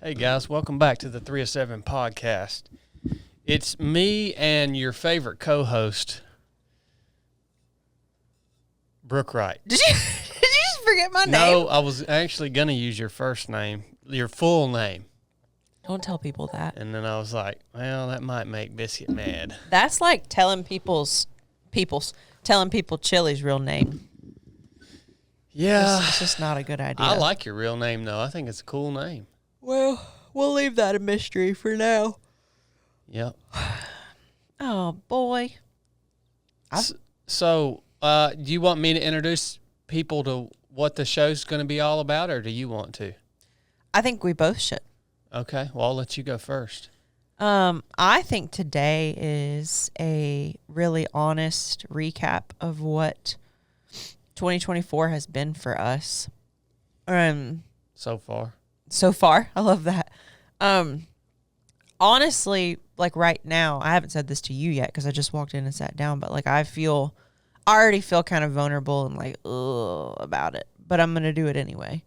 Hey guys, welcome back to the 307 podcast. It's me and your favorite co-host, Brooke Wright. Did you just forget my name? No, I was actually going to use your first name, your full name. Don't tell people that. And then I was like, well, that might make Biscuit mad. That's like telling people Chili's real name. Yeah. It's just not a good idea. I like your real name, though. I think it's a cool name. Well, we'll leave that a mystery for now. Yep. Oh, boy. So, do you want me to introduce people to what the show's going to be all about, or do you want to? I think we both should. Okay. Well, I'll let you go first. I think today is a really honest recap of what 2024 has been for us. So far. So far, I love that. Honestly, like right now, I haven't said this to you yet because I just walked in and sat down, but like I already feel kind of vulnerable and like, ugh, about it. But I'm going to do it anyway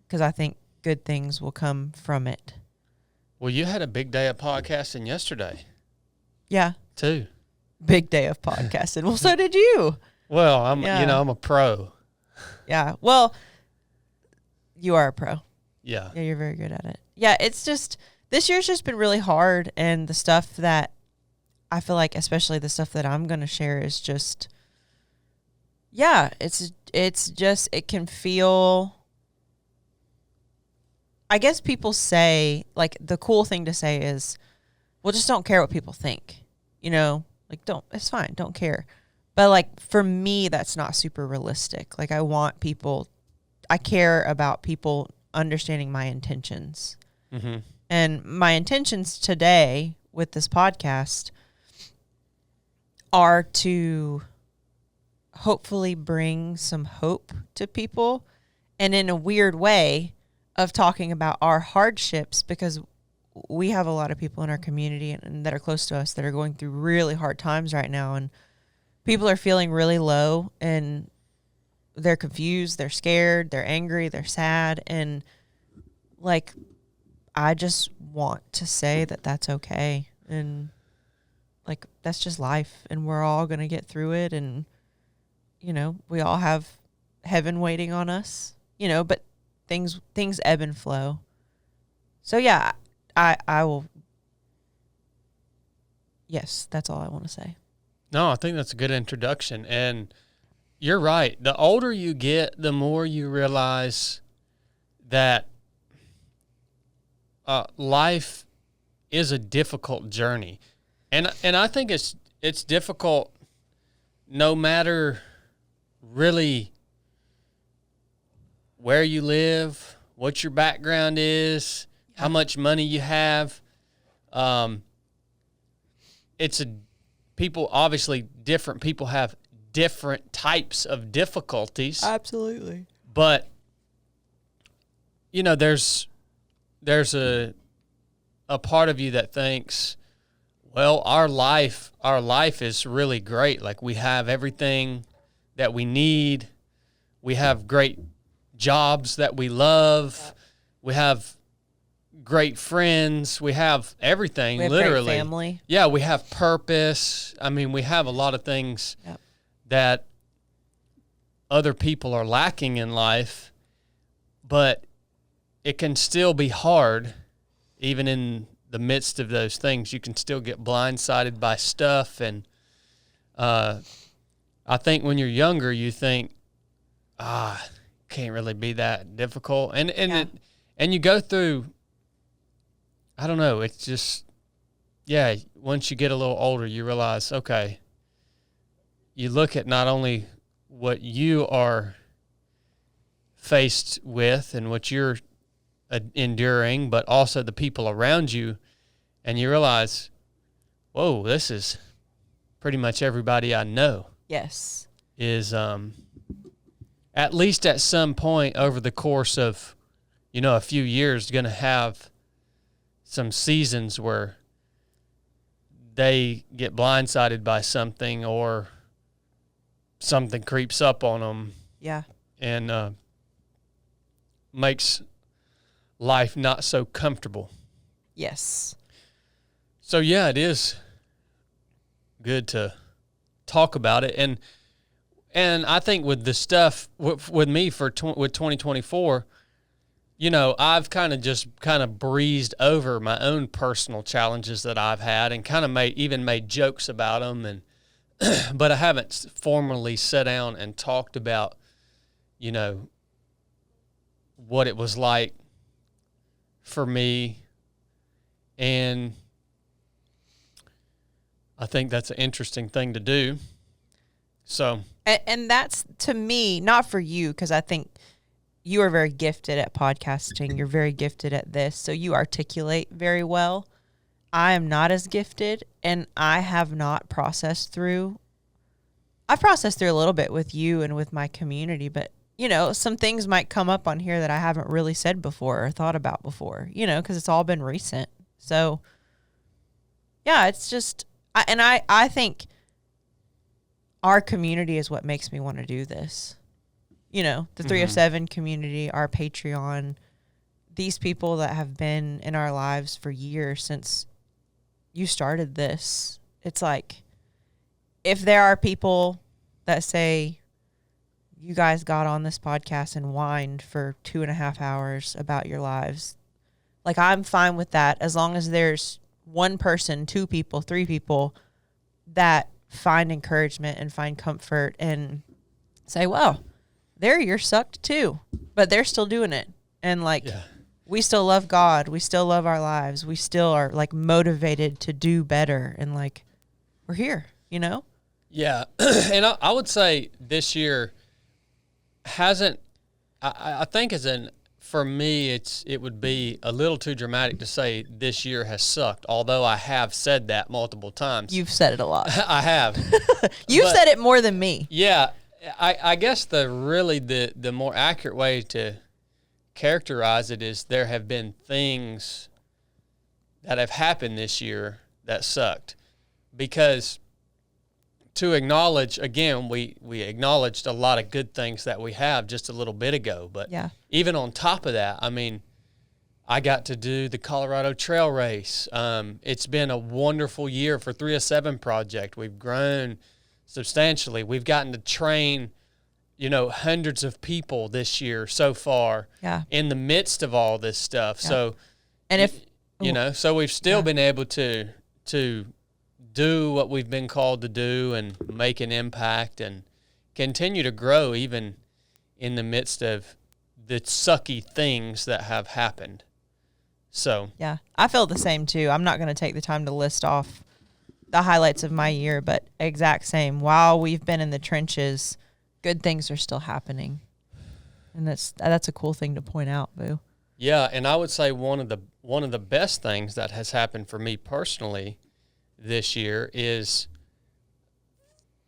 because I think good things will come from it. Well, you had a big day of podcasting yesterday. Yeah. Too. Big day of podcasting. Well, so did you. Well, I'm a pro. Yeah. Well, you are a pro. Yeah. Yeah, you're very good at it. Yeah, it's just, this year's just been really hard, and the stuff that I feel like, especially the stuff that I'm going to share is just, yeah, it's just, it can feel, I guess people say, like, the cool thing to say is, well, just don't care what people think, like, it's fine, don't care. But, like, for me, that's not super realistic. Like, I care about people understanding my intentions. Mm-hmm. And my intentions today with this podcast are to hopefully bring some hope to people, and in a weird way of talking about our hardships, because we have a lot of people in our community and that are close to us that are going through really hard times right now, and people are feeling really low, and they're confused, they're scared, they're angry, they're sad, and like, I just want to say that that's okay, and like, that's just life, and we're all going to get through it, and we all have heaven waiting on us, but things ebb and flow. So yeah, I will, yes, that's all I want to say. No, I think that's a good introduction. And you're right. The older you get, the more you realize that life is a difficult journey. And I think it's difficult no matter really where you live, what your background is, how much money you have. Different people have different types of difficulties. Absolutely. But there's a part of you that thinks, well, our life is really great. Like, we have everything that we need. We have great jobs that we love. We have great friends. We have everything, we have literally. Great family. Yeah, we have purpose. I mean, we have a lot of things that other people are lacking in life, but it can still be hard. Even in the midst of those things, you can still get blindsided by stuff. And I think when you're younger, you think, can't really be that difficult. And you go through, I don't know, it's just, once you get a little older, you realize, okay, you look at not only what you are faced with and what you're enduring, but also the people around you, and you realize, whoa, this is pretty much everybody I know. Yes. Is at least at some point over the course of a few years going to have some seasons where they get blindsided by something, or something creeps up on them. Yeah. And makes life not so comfortable. Yes. So yeah, it is good to talk about it, and I think with the stuff with me with 2024, you know, I've kind of breezed over my own personal challenges that I've had, and kind of made jokes about them, and but I haven't formally sat down and talked about, you know, what it was like for me, and I think that's an interesting thing to do. So, and that's, to me, not for you, because I think you are very gifted at podcasting. You're very gifted at this, so you articulate very well. I am not as gifted, and I have not processed through. I've processed through a little bit with you and with my community, but, you know, some things might come up on here that I haven't really said before or thought about before, you know, because it's all been recent. So, yeah, it's just, I think our community is what makes me want to do this. You know, the 3 of 7 community, our Patreon, these people that have been in our lives for years since you started this. It's like, if there are people that say, you guys got on this podcast and whined for 2.5 hours about your lives, like, I'm fine with that, as long as there's one person, 2 people, 3 people that find encouragement and find comfort and say, well, their year sucked too, but they're still doing it. And like, we still love God. We still love our lives. We still are like motivated to do better. And like, we're here, you know? Yeah. And I would say this year hasn't, I think for me, it would be a little too dramatic to say this year has sucked, although I have said that multiple times. You've said it a lot. I have. You've said it more than me. Yeah. I guess the more accurate way to characterize it is there have been things that have happened this year that sucked. Because to acknowledge, again, we acknowledged a lot of good things that we have just a little bit ago. But even on top of that, I mean, I got to do the Colorado Trail Race. It's been a wonderful year for 3 of 7 Project. We've grown substantially. We've gotten to train, you know, hundreds of people this year so far in the midst of all this stuff. So, and so we've still been able to do what we've been called to do and make an impact and continue to grow even in the midst of the sucky things that have happened. So, yeah, I feel the same too. I'm not going to take the time to list off the highlights of my year, but exact same. While we've been in the trenches, good things are still happening. And that's a cool thing to point out, Boo. Yeah, and I would say one of the best things that has happened for me personally this year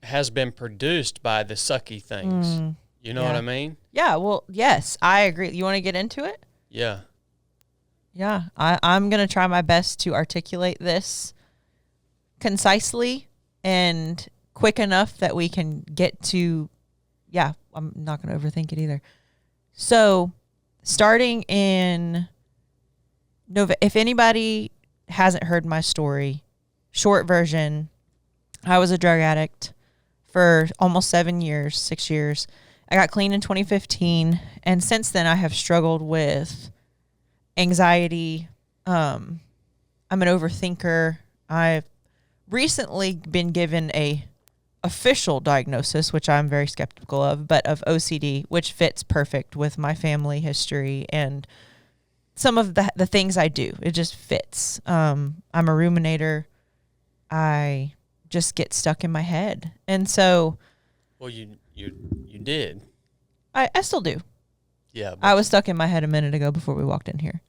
has been produced by the sucky things. You know what I mean? Yeah, well, yes, I agree. You want to get into it? Yeah. Yeah, I'm going to try my best to articulate this concisely and quick enough that we can get to, I'm not going to overthink it either. So, starting in November, if anybody hasn't heard my story, short version, I was a drug addict for almost 6 years. I got clean in 2015, and since then I have struggled with anxiety. I'm an overthinker. I've recently been given a official diagnosis, which I'm very skeptical of, but of OCD, which fits perfect with my family history and some of the things I do. It just fits. I'm a ruminator. I just get stuck in my head. And so, well, you did. I still do. Yeah. I was stuck in my head a minute ago before we walked in here.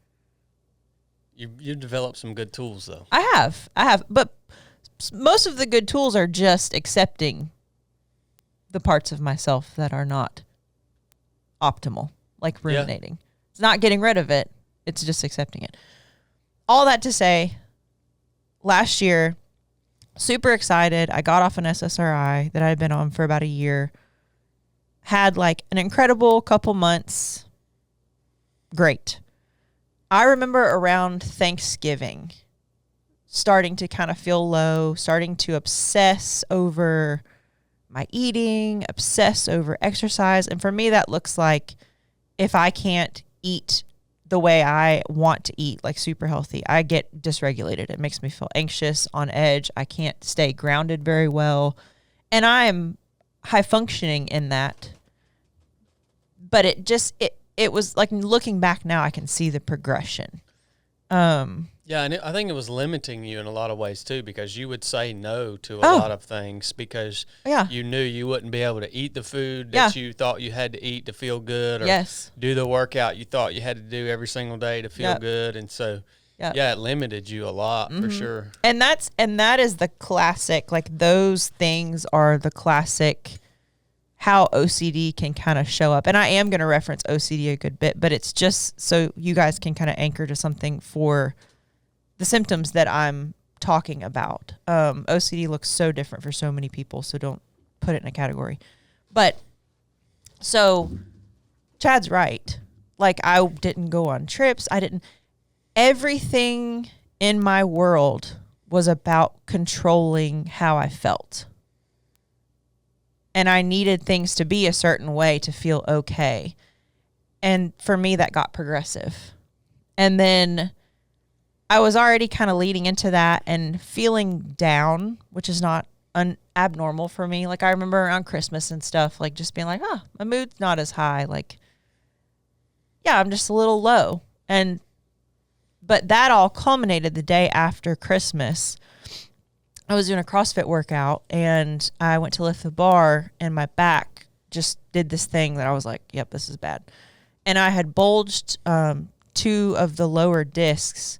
You developed some good tools, though. I have, but most of the good tools are just accepting the parts of myself that are not optimal, like ruminating. It's not getting rid of it. It's just accepting it. All that to say, last year, super excited. I got off an SSRI that I had been on for about a year. Had like an incredible couple months. Great. I remember around Thanksgiving starting to kind of feel low, starting to obsess over my eating, obsess over exercise. And for me, that looks like if I can't eat the way I want to eat, like super healthy, I get dysregulated. It makes me feel anxious, on edge. I can't stay grounded very well. And I'm high functioning in that. But it was like, looking back now, I can see the progression. Yeah, and I think it was limiting you in a lot of ways too, because you would say no to a lot of things because you knew you wouldn't be able to eat the food that you thought you had to eat to feel good, or do the workout you thought you had to do every single day to feel good, and so it limited you a lot for sure. And that is the classic, like those things are the classic how OCD can kind of show up. And I am going to reference OCD a good bit, but it's just so you guys can kind of anchor to something for the symptoms that I'm talking about. OCD looks so different for so many people, so don't put it in a category. But so Chadd's right. Like, I didn't go on trips. Everything in my world was about controlling how I felt. And I needed things to be a certain way to feel okay. And for me, that got progressive. And then I was already kind of leading into that and feeling down, which is not abnormal for me. Like, I remember around Christmas and stuff, like just being like, my mood's not as high. Like, I'm just a little low. But that all culminated the day after Christmas. I was doing a CrossFit workout and I went to lift the bar and my back just did this thing that I was like, yep, this is bad. And I had bulged 2 of the lower discs.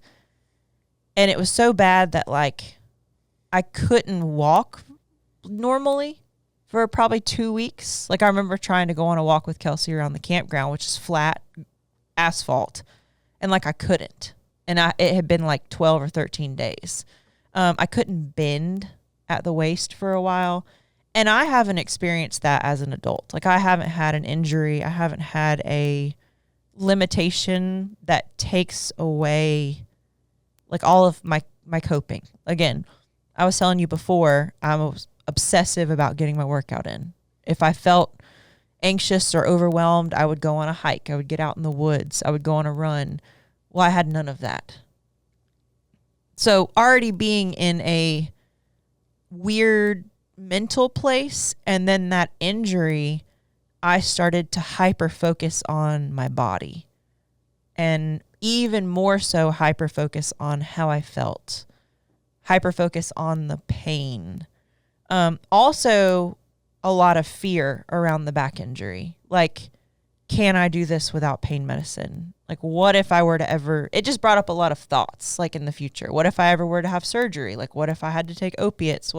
And it was so bad that, like, I couldn't walk normally for probably 2 weeks. Like, I remember trying to go on a walk with Kelsey around the campground, which is flat asphalt. And, like, I couldn't. And it had been, like, 12 or 13 days. I couldn't bend at the waist for a while. And I haven't experienced that as an adult. Like, I haven't had an injury. I haven't had a limitation that takes away like all of my coping. Again, I was telling you before, I was obsessive about getting my workout in. If I felt anxious or overwhelmed, I would go on a hike. I would get out in the woods. I would go on a run. Well, I had none of that. So already being in a weird mental place, and then that injury, I started to hyper focus on my body. And even more so hyper focus on how I felt, hyper focus on the pain. Also a lot of fear around the back injury. Like, can I do this without pain medicine? Like, what if I were to it just brought up a lot of thoughts, like in the future. What if I ever were to have surgery? Like, what if I had to take opiates?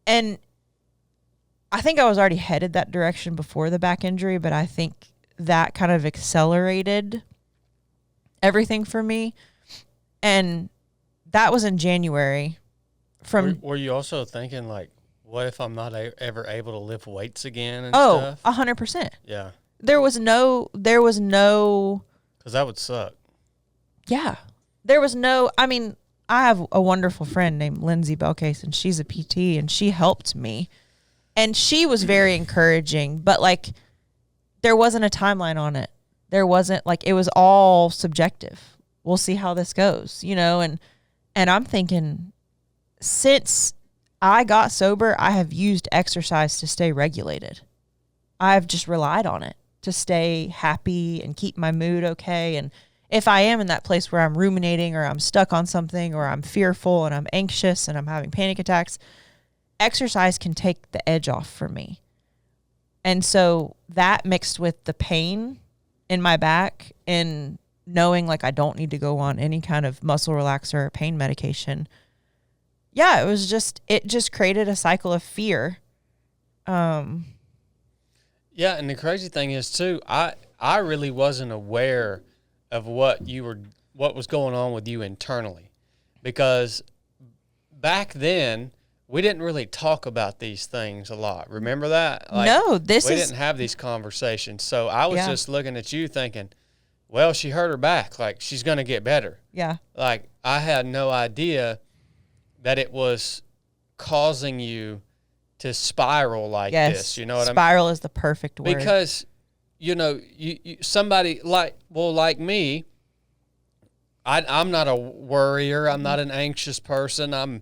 And I think I was already headed that direction before the back injury, but I think that kind of accelerated everything for me. And that was in January. Were you also thinking, like, what if I'm not ever able to lift weights again and stuff? 100%. Yeah. There was no, because that would suck. Yeah. There was no, I mean, I have a wonderful friend named Lindsay Belcase, and she's a PT, and she helped me. And she was very encouraging, but, like, there wasn't a timeline on it. There wasn't, like, it was all subjective. We'll see how this goes, you know? And I'm thinking, since I got sober, I have used exercise to stay regulated. I've just relied on it to stay happy and keep my mood okay. And if I am in that place where I'm ruminating or I'm stuck on something or I'm fearful and I'm anxious and I'm having panic attacks, exercise can take the edge off for me. And so that mixed with the pain in my back and knowing like I don't need to go on any kind of muscle relaxer or pain medication. Yeah, it just created a cycle of fear. Yeah, and the crazy thing is too, I really wasn't aware of what was going on with you internally, because back then we didn't really talk about these things a lot. Remember that? Like, no, we didn't have these conversations. So I was just looking at you thinking, well, she hurt her back. Like, she's going to get better. Yeah. Like, I had no idea that it was causing you to spiral like this. You know what I mean? Spiral is the perfect word. Because, you know, you somebody like me, I'm not a worrier. I'm not an anxious person. I'm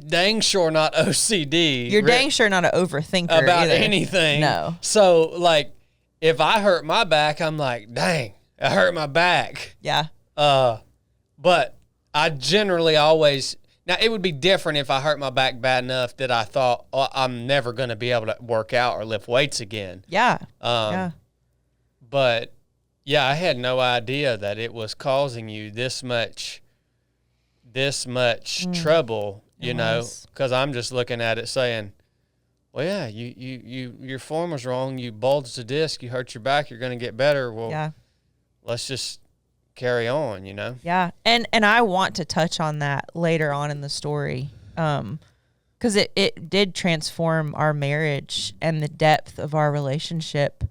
dang sure not OCD. You're dang sure not an overthinker about either. anything. No. So, like, if I hurt my back, I'm like, dang, I hurt my back. Yeah. But I generally always, now it would be different if I hurt my back bad enough that I thought, oh, I'm never going to be able to work out or lift weights again. Yeah. But yeah, I had no idea that it was causing you this much trouble, you know, because I'm just looking at it saying, well, yeah, your form was wrong. You bulged the disc. You hurt your back. You're going to get better. Well, let's just carry on, you know? Yeah. And I want to touch on that later on in the story, because it did transform our marriage and the depth of our relationship.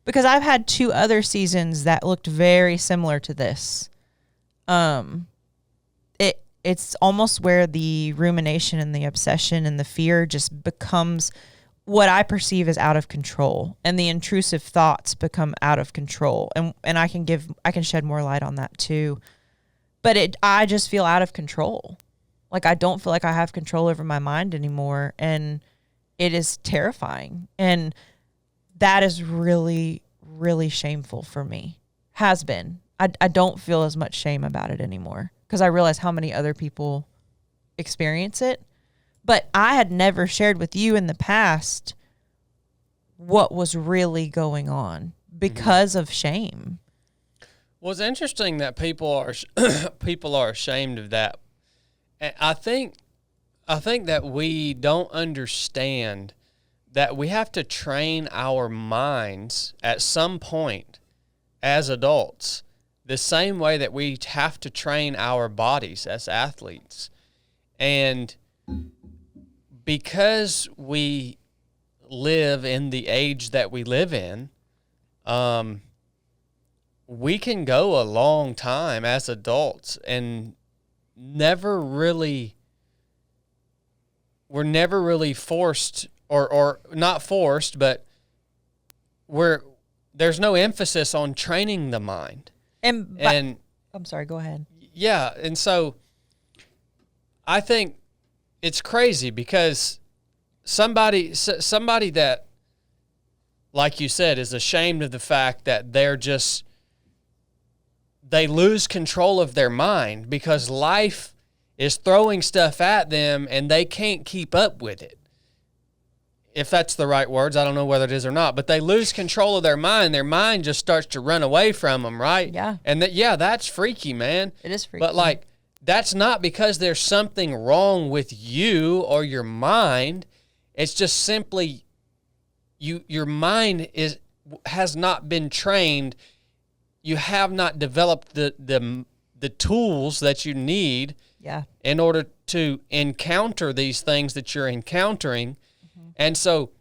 Because I've had 2 other seasons that looked very similar to this. It's almost where the rumination and the obsession and the fear just becomes what I perceive as out of control, and the intrusive thoughts become out of control. And I can shed more light on that too. But I just feel out of control. Like, I don't feel like I have control over my mind anymore, and it is terrifying. And that is really, really shameful for me. Has been. I don't feel as much shame about it anymore, because I realize how many other people experience it. But I had never shared with you in the past what was really going on because of shame. Well, it's interesting that people are ashamed of that. And I think that we don't understand that we have to train our minds at some point as adults, the same way that we have to train our bodies as athletes. And because we live in the age that we live in, we can go a long time as adults and we're never really forced or not forced, but there's no emphasis on training the mind. And I'm sorry, go ahead. Yeah, and so I think it's crazy because somebody that, like you said, is ashamed of the fact that they lose control of their mind because life is throwing stuff at them and they can't keep up with it. If that's the right words, I don't know whether it is or not, but they lose control of their mind. Their mind just starts to run away from them, right? Yeah. And that's freaky, man. It is freaky. But like, that's not because there's something wrong with you or your mind. It's just simply your mind has not been trained. You have not developed the tools that you need in order to encounter these things that you're encountering. And so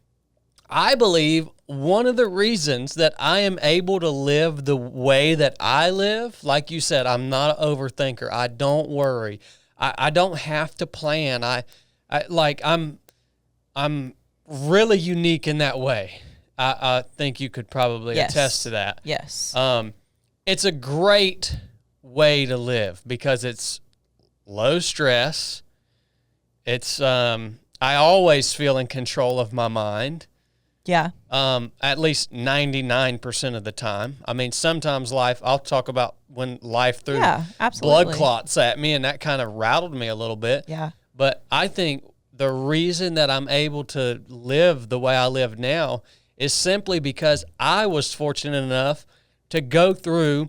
I believe one of the reasons that I am able to live the way that I live, like you said, I'm not an overthinker. I don't worry. I don't have to plan. I'm really unique in that way. I think you could probably attest to that. Yes. It's a great way to live because it's low stress. It's I always feel in control of my mind. Yeah. At least 99% of the time. I mean, sometimes I'll talk about when life threw blood clots at me, and that kind of rattled me a little bit. Yeah. But I think the reason that I'm able to live the way I live now is simply because I was fortunate enough to go through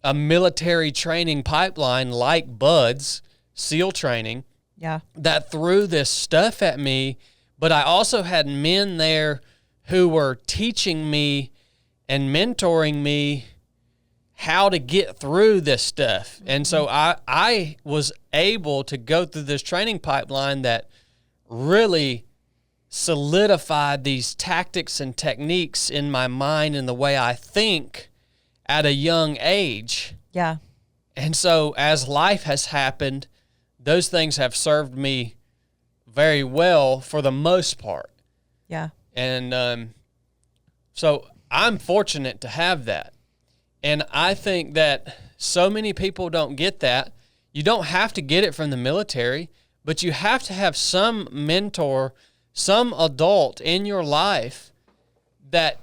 a military training pipeline like Bud's SEAL training. Yeah. That threw this stuff at me, but I also had men there who were teaching me and mentoring me how to get through this stuff. And so I was able to go through this training pipeline that really solidified these tactics and techniques in my mind and the way I think at a young age. Yeah. And so as life has happened, those things have served me very well for the most part. Yeah. And so I'm fortunate to have that. And I think that so many people don't get that. You don't have to get it from the military, but you have to have some mentor, some adult in your life that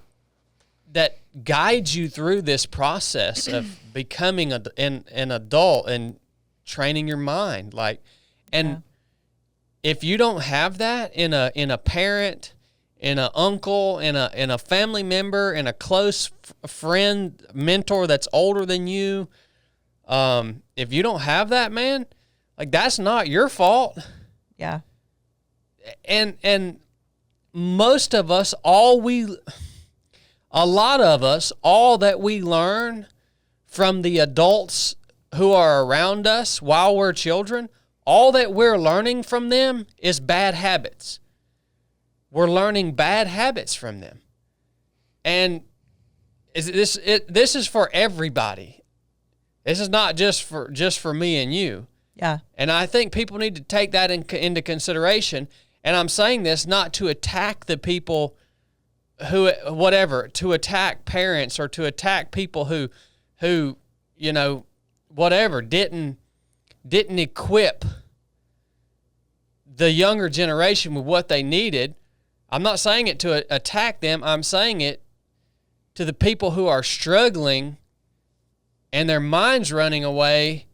guides you through this process of becoming an adult and training your mind. If you don't have that in a parent, in an uncle, in a family member, in a close friend, mentor that's older than you, if you don't have that, man, like, that's not your fault. Yeah. And most of us, all that we learn from the adults who are around us while we're children, all that we're learning from them is bad habits. We're learning bad habits from them. And this is for everybody. This is not just for me and you. Yeah. And I think people need to take that into consideration. And I'm saying this not to attack the people to attack parents or to attack people who didn't equip the younger generation with what they needed. I'm not saying it to attack them. I'm saying it to the people who are struggling and their minds running away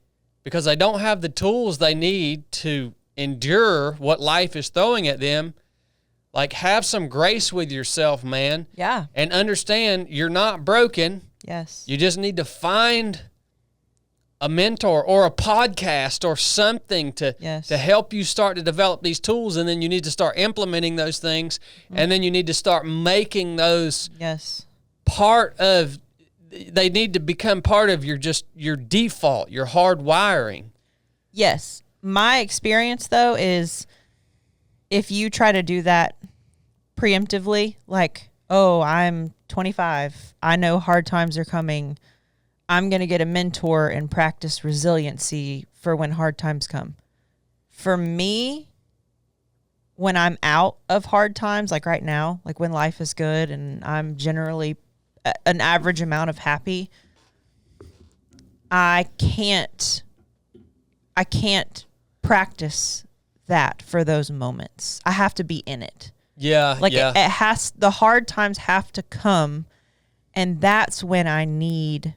because they don't have the tools they need to endure what life is throwing at them. Like, have some grace with yourself, man. Yeah. And understand you're not broken. Yes. You just need to find a mentor or a podcast or something to help you start to develop these tools, and then you need to start implementing those things, and then you need to start making those they need to become part of your default, your hard wiring. Yes. My experience, though, is if you try to do that preemptively, like, oh, I'm 25, I know hard times are coming, I'm going to get a mentor and practice resiliency for when hard times come. For me, when I'm out of hard times, like right now, like when life is good and I'm generally an average amount of happy, I can't practice that for those moments. I have to be in it. Yeah. Like the hard times have to come, and that's when I need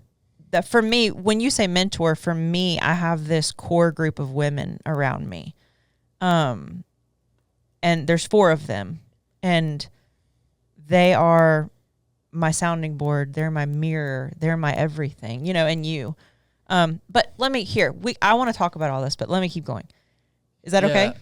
that. For me, when you say mentor, for me, I have this core group of women around me. And there's 4 of them, and they are my sounding board. They're my mirror. They're my everything, and you. But I want to talk about all this, but let me keep going. Is that okay?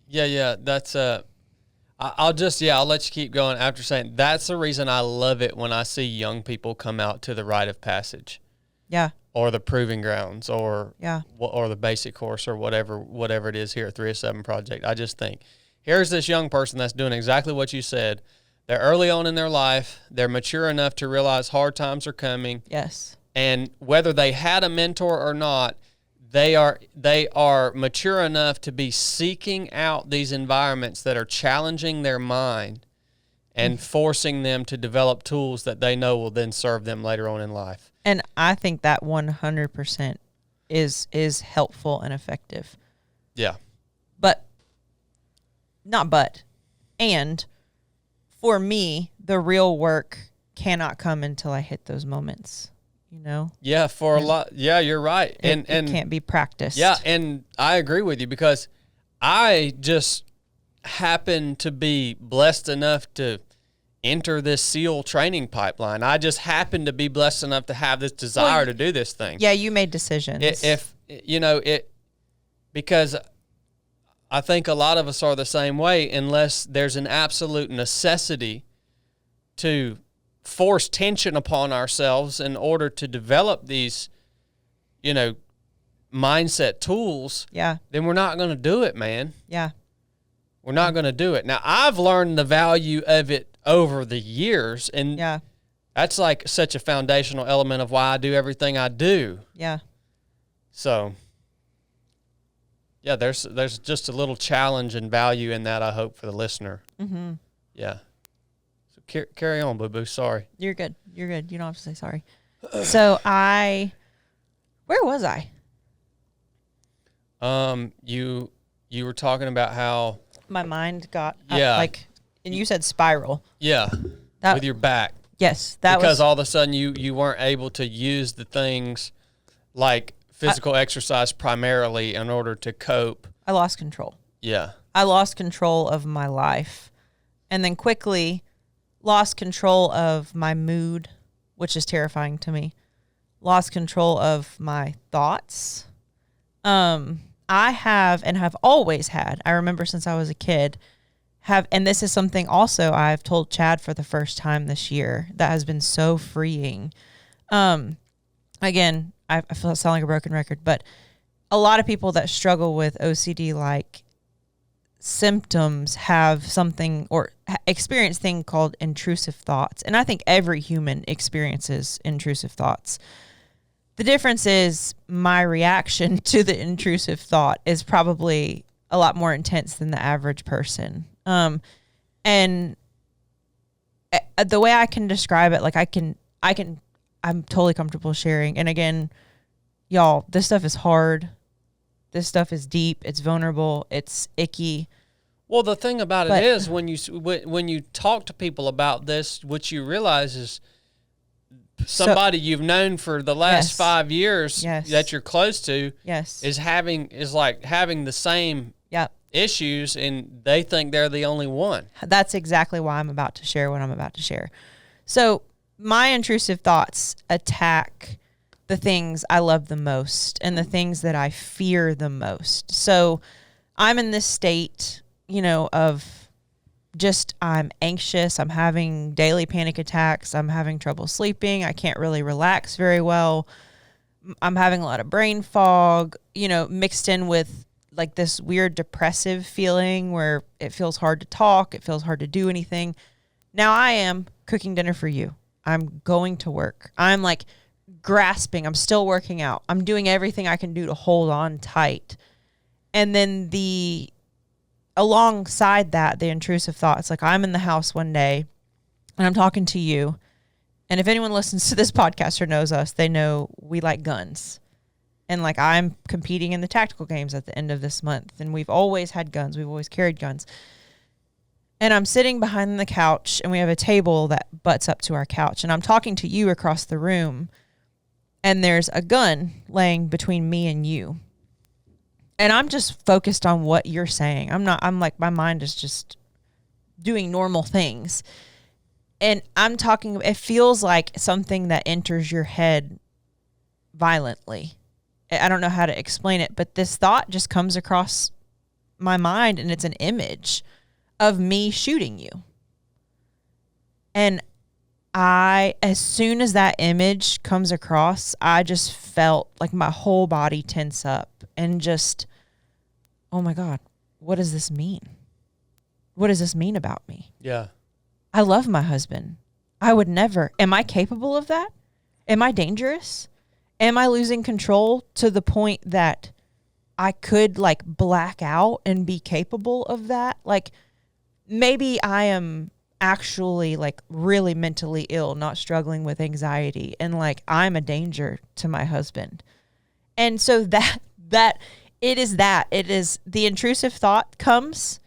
Yeah. That's, I'll let you keep going after saying that's the reason I love it when I see young people come out to the rite of passage. Yeah. Or the proving grounds or the basic course or whatever it is here at 307 Project. I just think, here's this young person that's doing exactly what you said. They're early on in their life. They're mature enough to realize hard times are coming. Yes. And whether they had a mentor or not, they are mature enough to be seeking out these environments that are challenging their mind and forcing them to develop tools that they know will then serve them later on in life. And I think that 100% is helpful and effective. Yeah. And for me, the real work cannot come until I hit those moments, Yeah, a lot. Yeah, you're right. It can't be practiced. Yeah, and I agree with you because I just happen to be blessed enough to enter this SEAL training pipeline. I just happen to be blessed enough to have this desire to do this thing. Yeah, you made decisions. Because I think a lot of us are the same way unless there's an absolute necessity to force tension upon ourselves in order to develop these, mindset tools. Yeah. Then we're not going to do it, man. Yeah. We're not going to do it. Now, I've learned the value of it over the years, and That's like such a foundational element of why I do everything I do. Yeah. So, yeah, there's just a little challenge and value in that, I hope, for the listener. Mm-hmm. Yeah. So carry on, boo-boo. Sorry. You're good. You're good. You don't have to say sorry. So where was I? You were talking about how My mind got Yeah. and you said spiral. Yeah, with your back. Yes, because all of a sudden you weren't able to use the things like physical exercise primarily in order to cope. I lost control. Yeah. I lost control of my life, and then quickly lost control of my mood, which is terrifying to me. Lost control of my thoughts. I have always had, I remember since I was a kid, and this is something also I've told Chadd for the first time this year that has been so freeing. Again, I feel sound like a broken record, but a lot of people that struggle with OCD like symptoms have something or experience thing called intrusive thoughts. And I think every human experiences intrusive thoughts. The difference is my reaction to the intrusive thought is probably a lot more intense than the average person. And the way I can describe it, like I'm totally comfortable sharing. And again, y'all, this stuff is hard. This stuff is deep. It's vulnerable. It's icky. Well, the thing about it is when you talk to people about this, what you realize is somebody you've known for the last 5 years that you're close to is like having the same issues, and they think they're the only one. That's exactly why I'm about to share what I'm about to share. So my intrusive thoughts attack the things I love the most and the things that I fear the most. So I'm in this state, of just I'm anxious. I'm having daily panic attacks. I'm having trouble sleeping. I can't really relax very well. I'm having a lot of brain fog, mixed in with like this weird depressive feeling where it feels hard to talk. It feels hard to do anything. Now I am cooking dinner for you. I'm going to work. I'm like grasping. I'm still working out. I'm doing everything I can do to hold on tight. And then alongside that, the intrusive thoughts, like I'm in the house one day and I'm talking to you. And if anyone listens to this podcast or knows us, they know we like guns. And like I'm competing in the tactical games at the end of this month. And we've always had guns. We've always carried guns. And I'm sitting behind the couch and we have a table that butts up to our couch. And I'm talking to you across the room. And there's a gun laying between me and you. And I'm just focused on what you're saying. I'm like, my mind is just doing normal things. And I'm talking, it feels like something that enters your head violently. I don't know how to explain it, but this thought just comes across my mind and it's an image of me shooting you. And as soon as that image comes across, I just felt like my whole body tense up and just, oh my God, what does this mean? What does this mean about me? Yeah. I love my husband. I would never. Am I capable of that? Am I dangerous? Am I losing control to the point that I could like black out and be capable of that? Like maybe I am actually like really mentally ill, not struggling with anxiety, and like I'm a danger to my husband. And so that it is the intrusive thought comes.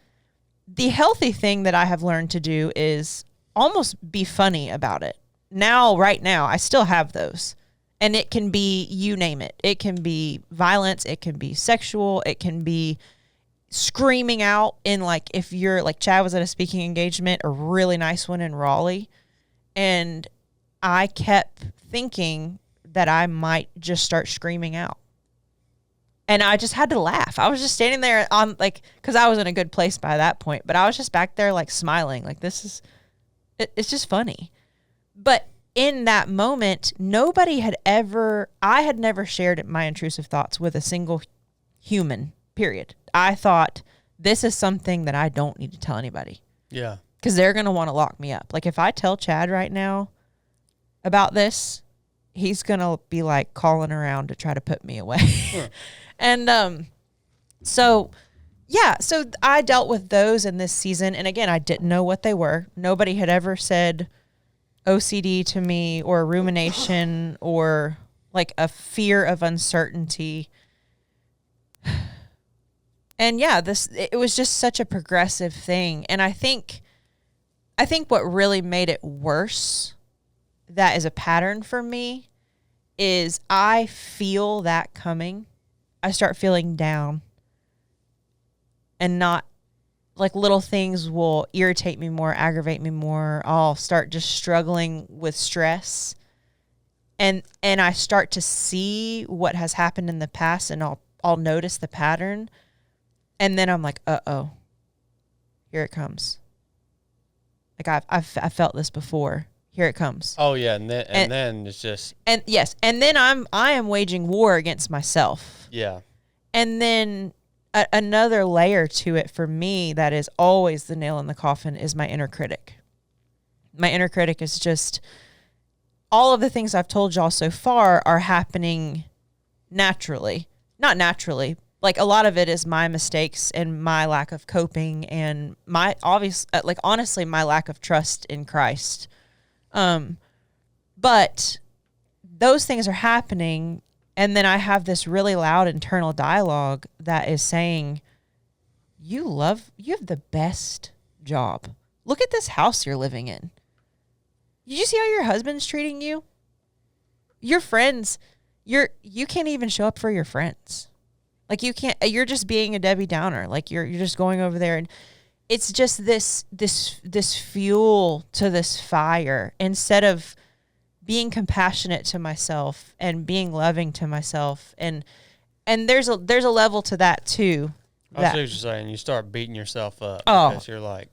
The healthy thing that I have learned to do is almost be funny about it. Right now, I still have those. And it can be, you name it. It can be violence. It can be sexual. It can be screaming out in like, if you're like Chadd was at a speaking engagement, a really nice one in Raleigh. And I kept thinking that I might just start screaming out. And I just had to laugh. I was just standing there on like, cause I was in a good place by that point, but I was just back there like smiling, like it's just funny. But in that moment, I had never shared my intrusive thoughts with a single human, period. I thought this is something that I don't need to tell anybody. Yeah. Because they're going to want to lock me up. Like if I tell Chadd right now, about this, he's going to be like calling around to try to put me away. And so I dealt with those in this season. And again, I didn't know what they were. Nobody had ever said OCD to me or rumination or like a fear of uncertainty. And yeah, it was just such a progressive thing. And I think what really made it worse, that is a pattern for me, is I feel that coming. I start feeling down, and not like little things will irritate me more, aggravate me more. I'll start just struggling with stress. And I start to see what has happened in the past, and I'll notice the pattern. And then I'm like, uh-oh, here it comes. Like I've felt this before. Here it comes. Oh yeah, and then it's just, and yes, and then I am waging war against myself. Yeah. And then another layer to it for me that is always the nail in the coffin is my inner critic. My inner critic is just, all of the things I've told y'all so far are happening naturally. Not naturally. Like a lot of it is my mistakes and my lack of coping and my honestly, my lack of trust in Christ. But those things are happening. And then I have this really loud internal dialogue that is saying, you have the best job. Look at this house you're living in. Did you see how your husband's treating you? Your friends, you can't even show up for your friends. Like you're just being a Debbie Downer. Like you're just going over there, and it's just this fuel to this fire, instead of being compassionate to myself and being loving to myself. And there's a level to that too. I see what you're saying. You start beating yourself up because you're like,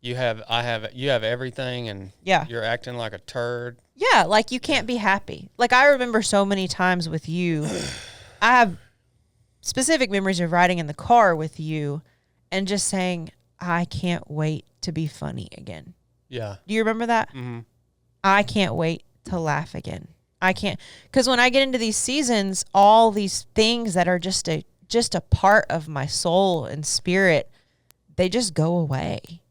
you have everything, and you're acting like a turd. Yeah, like you can't be happy. Like I remember so many times with you, I have specific memories of riding in the car with you and just saying, I can't wait to be funny again. Yeah. Do you remember that? Mm-hmm. I can't wait to laugh again. I can't, because when I get into these seasons, all these things that are just a part of my soul and spirit, they just go away.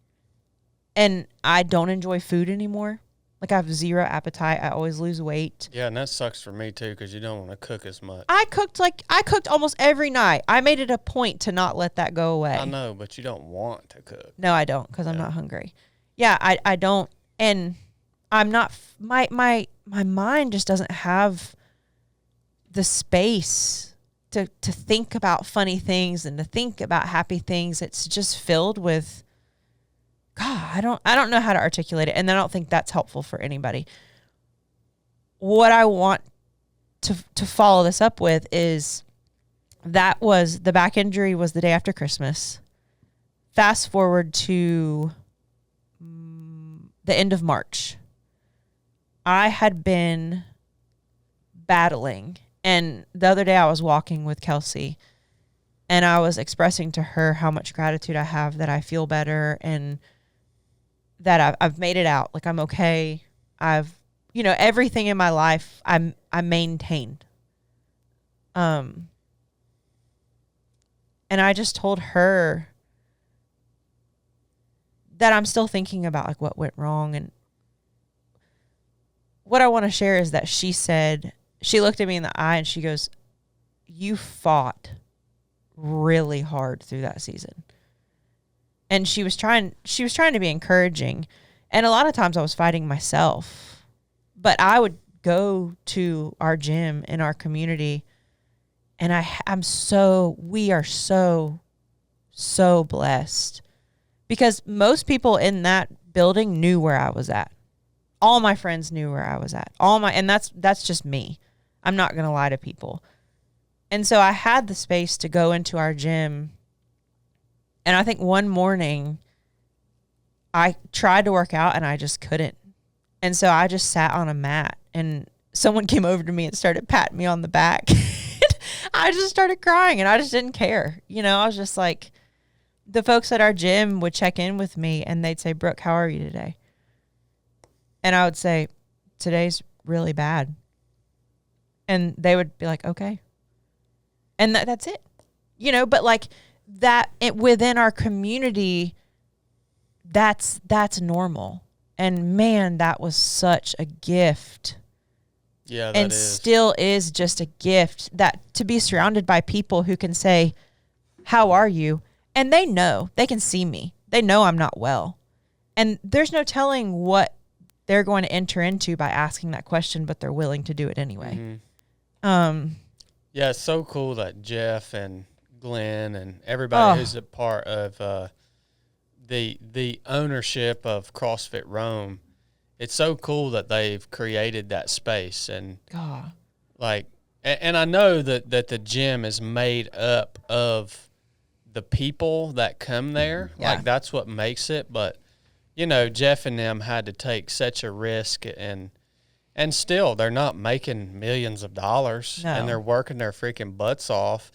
And I don't enjoy food anymore. Like I have zero appetite. I always lose weight. Yeah, and that sucks for me too, because you don't want to cook as much. I cooked almost every night. I made it a point to not let that go away. I know, but you don't want to cook. No, I don't, because I'm not hungry. Yeah, I don't, and I'm not. My mind just doesn't have the space to think about funny things and to think about happy things. It's just filled with, God, I don't know how to articulate it, and I don't think that's helpful for anybody. What I want to follow this up with is that was the back injury was the day after Christmas. Fast forward to the end of March. I had been battling, and the other day I was walking with Kelsey, and I was expressing to her how much gratitude I have that I feel better and that I've made it out. Like I'm okay. I've, everything in my life I maintained. And I just told her that I'm still thinking about like what went wrong. And what I want to share is that she looked at me in the eye and she goes, you fought really hard through that season. And she was trying to be encouraging. And a lot of times I was fighting myself. But I would go to our gym in our community, and we are so blessed, because most people in that building knew where I was at. All my friends knew where I was at. And that's just me. I'm not going to lie to people. And so I had the space to go into our gym. And I think one morning I tried to work out and I just couldn't. And so I just sat on a mat, and someone came over to me and started patting me on the back. I just started crying, and I just didn't care. I was just like, the folks at our gym would check in with me and they'd say, Brooke, how are you today? And I would say, today's really bad. And they would be like, okay. And that's it. You know, but like within our community, that's normal. And man, that was such a gift. Yeah, that and is. Still is just a gift, that to be surrounded by people who can say, how are you? And they can see me. They know I'm not well. And there's no telling what they're going to enter into by asking that question, but they're willing to do it anyway. Mm-hmm. Yeah, it's so cool that Jeff and Glenn and everybody who's a part of the ownership of CrossFit Rome, it's so cool that they've created that space. And like, and I know that the gym is made up of the people that come there. Yeah. Like, that's what makes it. But, you know, Jeff and them had to take such a risk, and still they're not making millions of dollars. No. And they're working their freaking butts off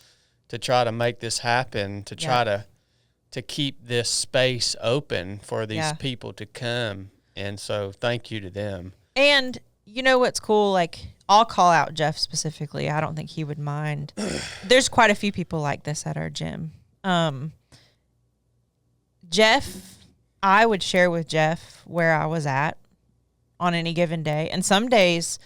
to try to make this happen, to try to keep this space open for these people to come. And so thank you to them. And you know what's cool? Like, I'll call out Jeff specifically. I don't think he would mind. There's quite a few people like this at our gym. Jeff, I would share with Jeff where I was at on any given day. And some days,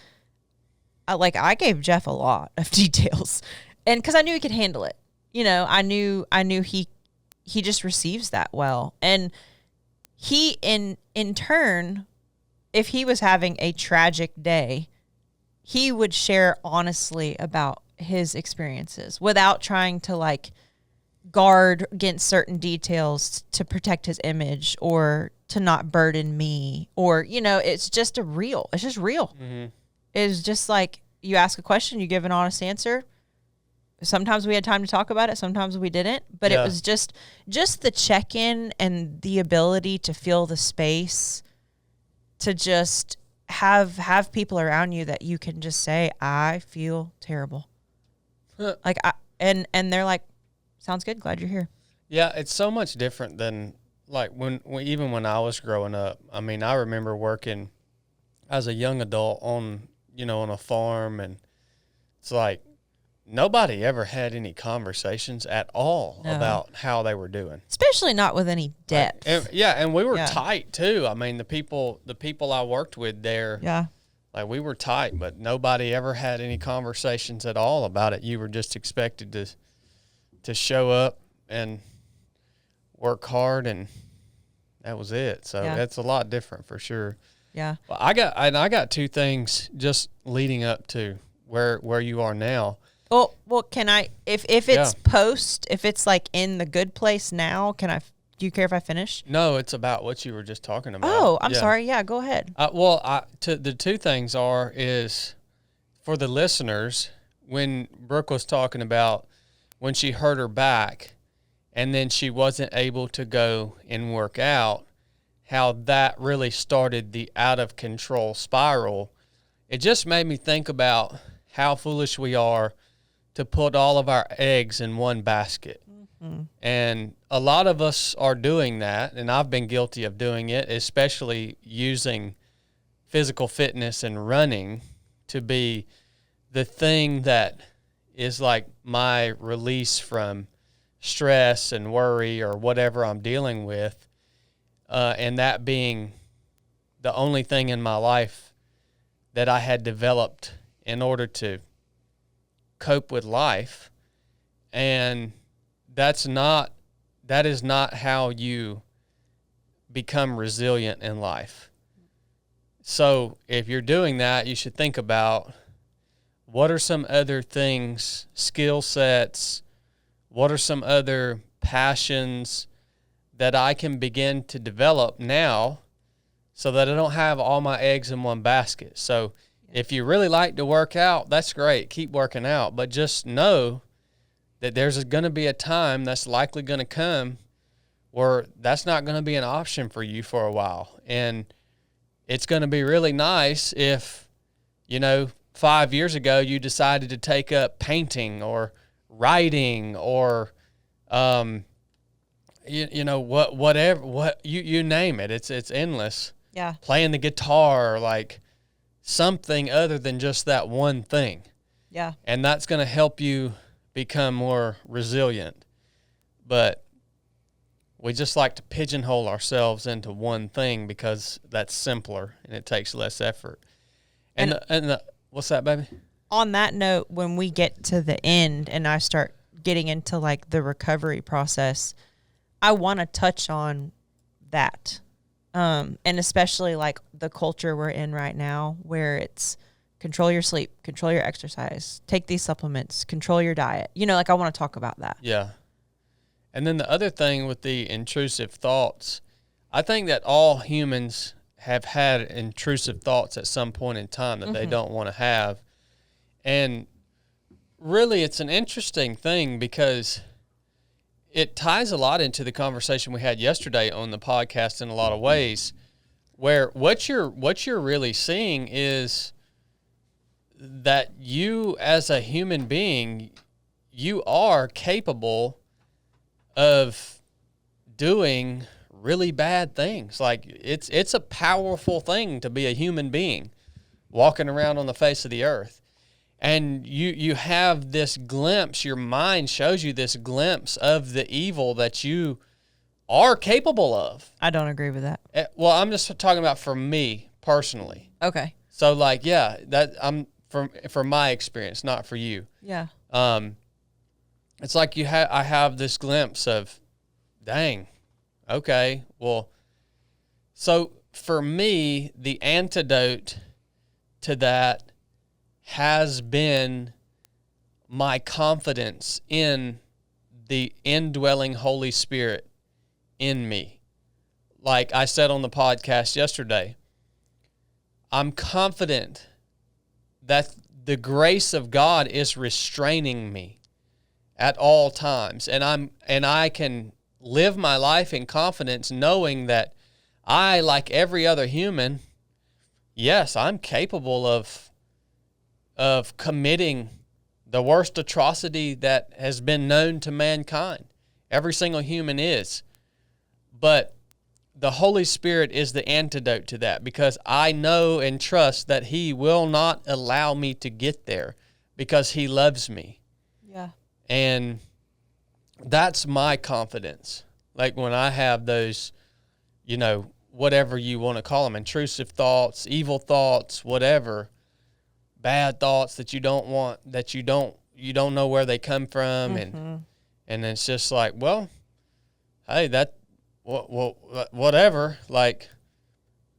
I gave Jeff a lot of details. And because I knew he could handle it. You know, I knew he just receives that well. And he, in turn, if he was having a tragic day, he would share honestly about his experiences without trying to guard against certain details to protect his image or to not burden me, or, you know, it's just real. Mm-hmm. It's just like, you ask a question, you give an honest answer. Sometimes we had time to talk about it, sometimes we didn't, but it was just the check-in and the ability to feel the space, to just have people around you that you can just say, I feel terrible. And they're like, sounds good, glad you're here. Yeah, it's so much different than even when I was growing up. I mean, I remember working as a young adult on a farm, and it's like nobody ever had any conversations at all about how they were doing. Especially not with any depth. And we were tight too. I mean, the people I worked with there, we were tight, but nobody ever had any conversations at all about it. You were just expected to show up and work hard, and that was it. So that's a lot different for sure. Yeah. Well, I got two things just leading up to where you are now. Well, can I, if it's if it's in the good place now, do you care if I finish? No, it's about what you were just talking about. Oh, I'm sorry. Yeah, go ahead. The two things is for the listeners, when Brooke was talking about when she hurt her back and then she wasn't able to go and work out, how that really started the out of control spiral. It just made me think about how foolish we are to put all of our eggs in one basket. Mm-hmm. And a lot of us are doing that, and I've been guilty of doing it, especially using physical fitness and running to be the thing that is like my release from stress and worry or whatever I'm dealing with, and that being the only thing in my life that I had developed in order to cope with life. And that is not how you become resilient in life. So if you're doing that, you should think about what are some other things, skill sets, what are some other passions that I can begin to develop now so that I don't have all my eggs in one basket. So if you really like to work out, that's great. Keep working out. But just know that there's going to be a time that's likely going to come where that's not going to be an option for you for a while. And it's going to be really nice if, 5 years ago you decided to take up painting or writing or, whatever, you name it. It's endless. Yeah. Playing the guitar, something other than just that one thing. Yeah. And that's going to help you become more resilient. But we just like to pigeonhole ourselves into one thing because that's simpler and it takes less effort. And what's that, baby? On that note, when we get to the end and I start getting into like the recovery process, I want to touch on that. And especially like the culture we're in right now where it's control your sleep, control your exercise, take these supplements, control your diet. You know, like I want to talk about that. Yeah. And then the other thing with the intrusive thoughts, I think that all humans have had intrusive thoughts at some point in time that they don't want to have. And really, it's an interesting thing because it ties a lot into the conversation we had yesterday on the podcast in a lot of ways, where what you're really seeing is that you as a human being, you are capable of doing really bad things. Like it's a powerful thing to be a human being walking around on the face of the earth. And you have this glimpse, your mind shows you this glimpse of the evil that you are capable of. I don't agree with that. Well, I'm just talking about for me personally. Okay. So like, yeah, that I'm from my experience, not for you. Yeah. It's like I have this glimpse of, dang, okay, well, so for me, the antidote to that has been my confidence in the indwelling Holy Spirit in me. Like I said on the podcast yesterday, I'm confident that the grace of God is restraining me at all times. And I can live my life in confidence knowing that I, like every other human, yes, I'm capable of committing the worst atrocity that has been known to mankind. Every single human is. But the Holy Spirit is the antidote to that because I know and trust that He will not allow me to get there because He loves me. Yeah. And that's my confidence. Like when I have those, you know, whatever you want to call them, intrusive thoughts, evil thoughts, whatever, bad thoughts that you don't want, that you don't know where they come from. And it's just like, well, hey, whatever. Like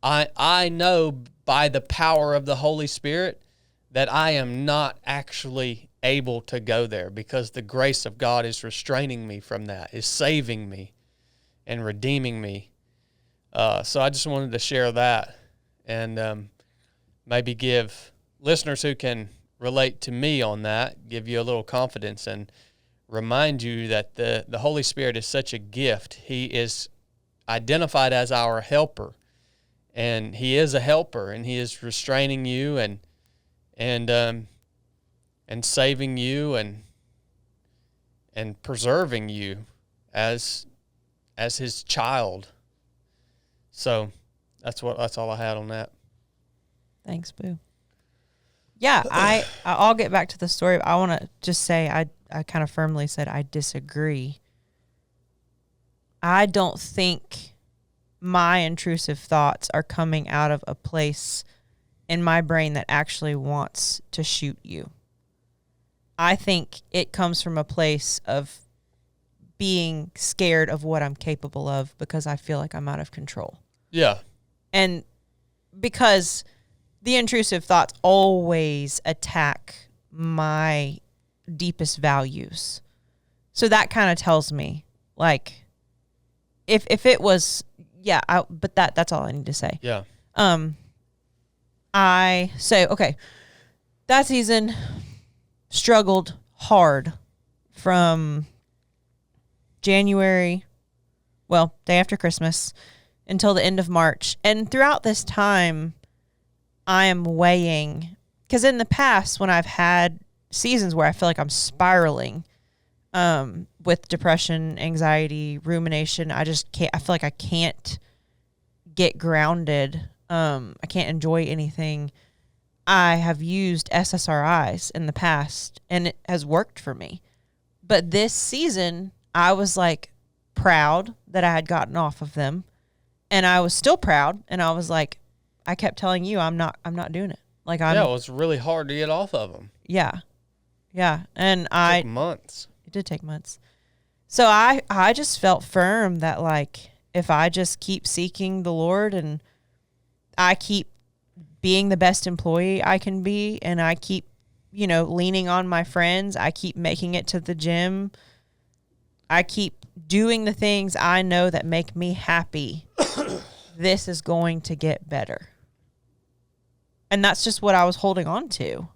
I know by the power of the Holy Spirit that I am not actually able to go there because the grace of God is restraining me from that, is saving me and redeeming me. So I just wanted to share that and maybe give listeners who can relate to me on that, give you a little confidence and remind you that the Holy Spirit is such a gift. He is identified as our helper, and He is a helper, and He is restraining you and saving you and preserving you as His child. So that's all I had on that. Thanks, Boo. Yeah, I'll get back to the story. I want to just say I kind of firmly said I disagree. I don't think my intrusive thoughts are coming out of a place in my brain that actually wants to shoot you. I think it comes from a place of being scared of what I'm capable of because I feel like I'm out of control. Yeah. And because the intrusive thoughts always attack my deepest values. So that kind of tells me, like, if it was, yeah, but that's all I need to say. Yeah. I say, okay, that season struggled hard from January, well, day after Christmas, until the end of March. And throughout this time, I am weighing, because in the past, when I've had seasons where I feel like I'm spiraling with depression, anxiety, rumination, I just can't, I feel like I can't get grounded. I can't enjoy anything. I have used SSRIs in the past, and it has worked for me. But this season, I was like proud that I had gotten off of them, and I was still proud. And I was like, I kept telling you, I'm not doing it. Like it was really hard to get off of them. Yeah, and it took months. It did take months. So I just felt firm that like if I just keep seeking the Lord and I keep being the best employee I can be, and I keep, leaning on my friends, I keep making it to the gym, I keep doing the things I know that make me happy, this is going to get better. And that's just what I was holding on to.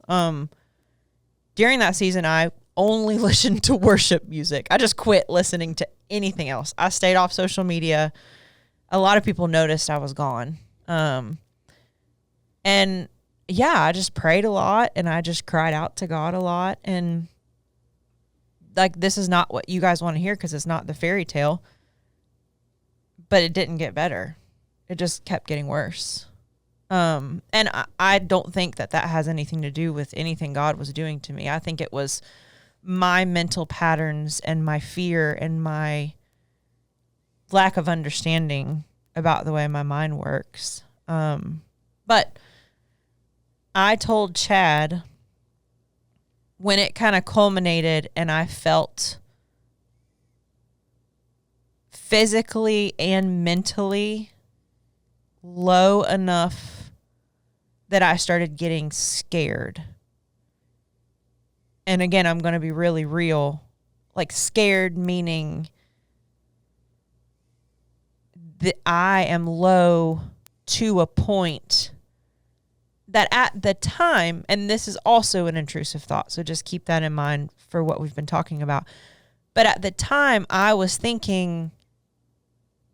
During that season, I only listened to worship music. I just quit listening to anything else. I stayed off social media. A lot of people noticed I was gone. And yeah, I just prayed a lot, and I just cried out to God a lot. And like, this is not what you guys want to hear, because it's not the fairy tale, but it didn't get better. It just kept getting worse. And I don't think that has anything to do with anything God was doing to me. I think it was my mental patterns and my fear and my lack of understanding about the way my mind works. But I told Chadd when it kind of culminated and I felt physically and mentally low enough that I started getting scared. And again, I'm going to be really real. Like, scared meaning that I am low to a point that at the time, and this is also an intrusive thought, so just keep that in mind for what we've been talking about. But at the time, I was thinking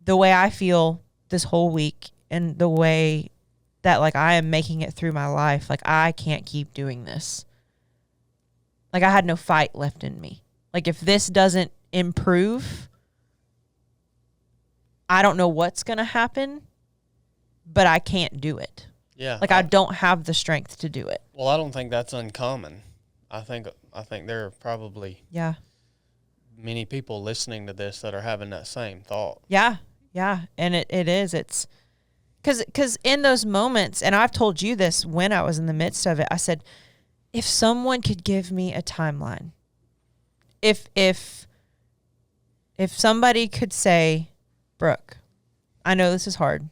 the way I feel this whole week and the way that, like, I am making it through my life, like, I can't keep doing this. Like, I had no fight left in me. Like, if this doesn't improve, I don't know what's going to happen, but I can't do it. Yeah. Like, I don't have the strength to do it. Well, I don't think that's uncommon. I think there are probably many people listening to this that are having that same thought. Yeah. And it is. It's because in those moments, and I've told you this when I was in the midst of it, I said, if someone could give me a timeline, if somebody could say, Brooke, I know this is hard.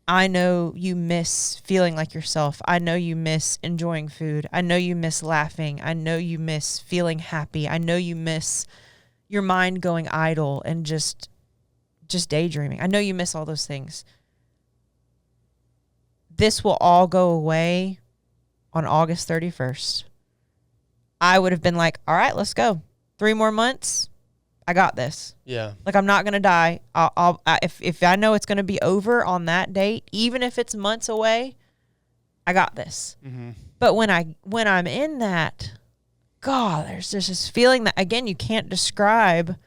I know you miss feeling like yourself. I know you miss enjoying food. I know you miss laughing. I know you miss feeling happy. I know you miss your mind going idle and just daydreaming. I know you miss all those things. This will all go away on August 31st. I would have been like, all right, let's go. 3 more months. I got this. Yeah. Like, I'm not going to die. If I know it's going to be over on that date, even if it's months away, I got this. Mm-hmm. But when I'm in that, God, there's just this feeling that, again, you can't describe.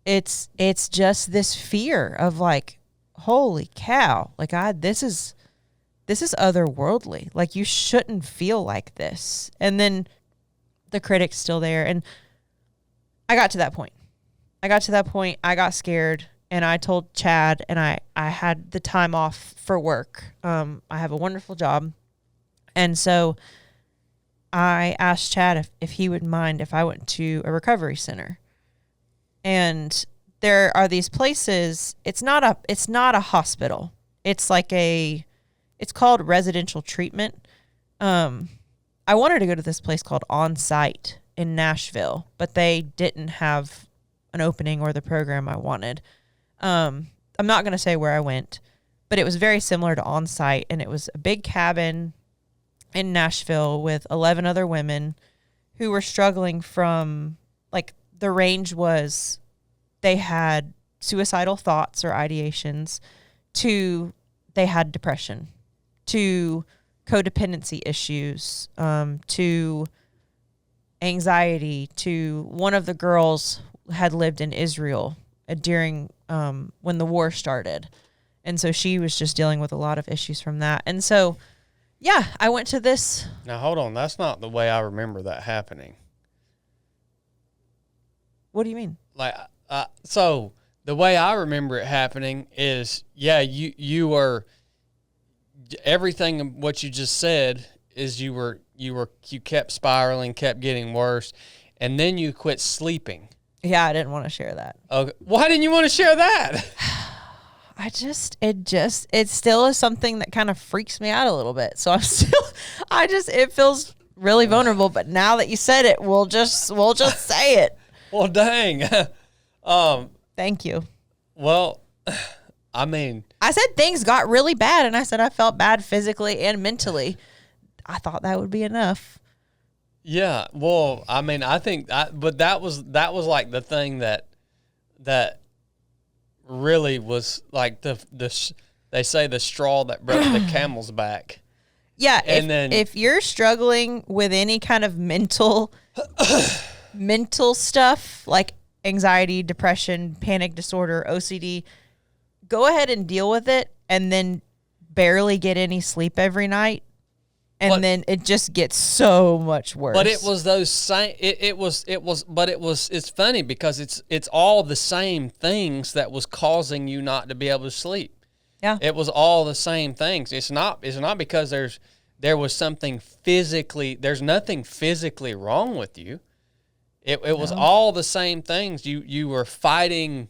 It's just this fear of like, holy cow, like, this is otherworldly. Like, you shouldn't feel like this. And then the critic's still there. And I got to that point. I got scared, and I told Chadd, and I had the time off for work. I have a wonderful job. And so I asked Chadd if he would mind if I went to a recovery center. And there are these places, it's not a hospital. It's like it's called residential treatment. I wanted to go to this place called On Site in Nashville, but they didn't have an opening or the program I wanted. I'm not going to say where I went, but it was very similar to On Site, and it was a big cabin in Nashville with 11 other women who were struggling from, like, the range was they had suicidal thoughts or ideations to they had depression to codependency issues, to anxiety, to one of the girls had lived in Israel during when the war started. And so she was just dealing with a lot of issues from that. And so, yeah, I went to this. Now, hold on. That's not the way I remember that happening. What do you mean? Like, so the way I remember it happening is, yeah, you were, everything what you just said is you kept spiraling, kept getting worse, and then you quit sleeping. Yeah, I didn't want to share that. Okay. Why didn't you want to share that? It still is something that kind of freaks me out a little bit. So it feels really vulnerable. But now that you said it, we'll just say it. Well, dang. Thank you. Well, I mean, I said things got really bad, and I said I felt bad physically and mentally. I thought that would be enough. Yeah. Well, I mean, but that was like the thing that really was like they say the straw that broke the camel's back. Yeah. And if you're struggling with any kind of mental stuff like anxiety, depression, panic disorder, OCD, go ahead and deal with it, and then barely get any sleep every night. And then it just gets so much worse. But it was those same. It's funny because it's all the same things that was causing you not to be able to sleep. Yeah, it was all the same things. It's not because there was something physically. There's nothing physically wrong with you. It was all the same things. You were fighting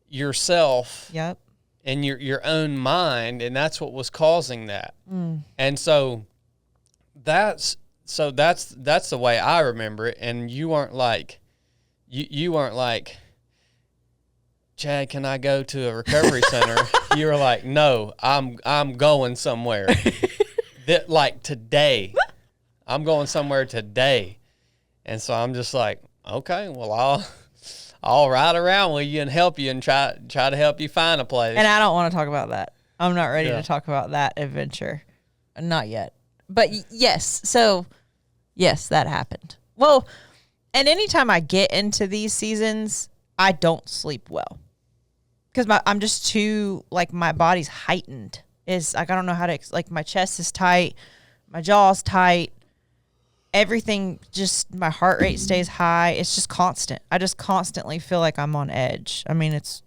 yourself. Yep. And your own mind, and that's what was causing that. And so. That's the way I remember it, and you weren't like, Chadd, can I go to a recovery center? You were like, no, I'm going somewhere. Like today, I'm going somewhere today, and so I'm just like, okay, well I'll ride around with you and help you and try to help you find a place. And I don't want to talk about that. I'm not ready to talk about that adventure, not yet. But yes, that happened. Well, and anytime I get into these seasons, I don't sleep well because I'm just too, like, my body's heightened. Is like, I don't know how to, like, my chest is tight, my jaw's tight, everything, just my heart rate stays high. It's just constant. I just constantly feel like I'm on edge. I mean, it's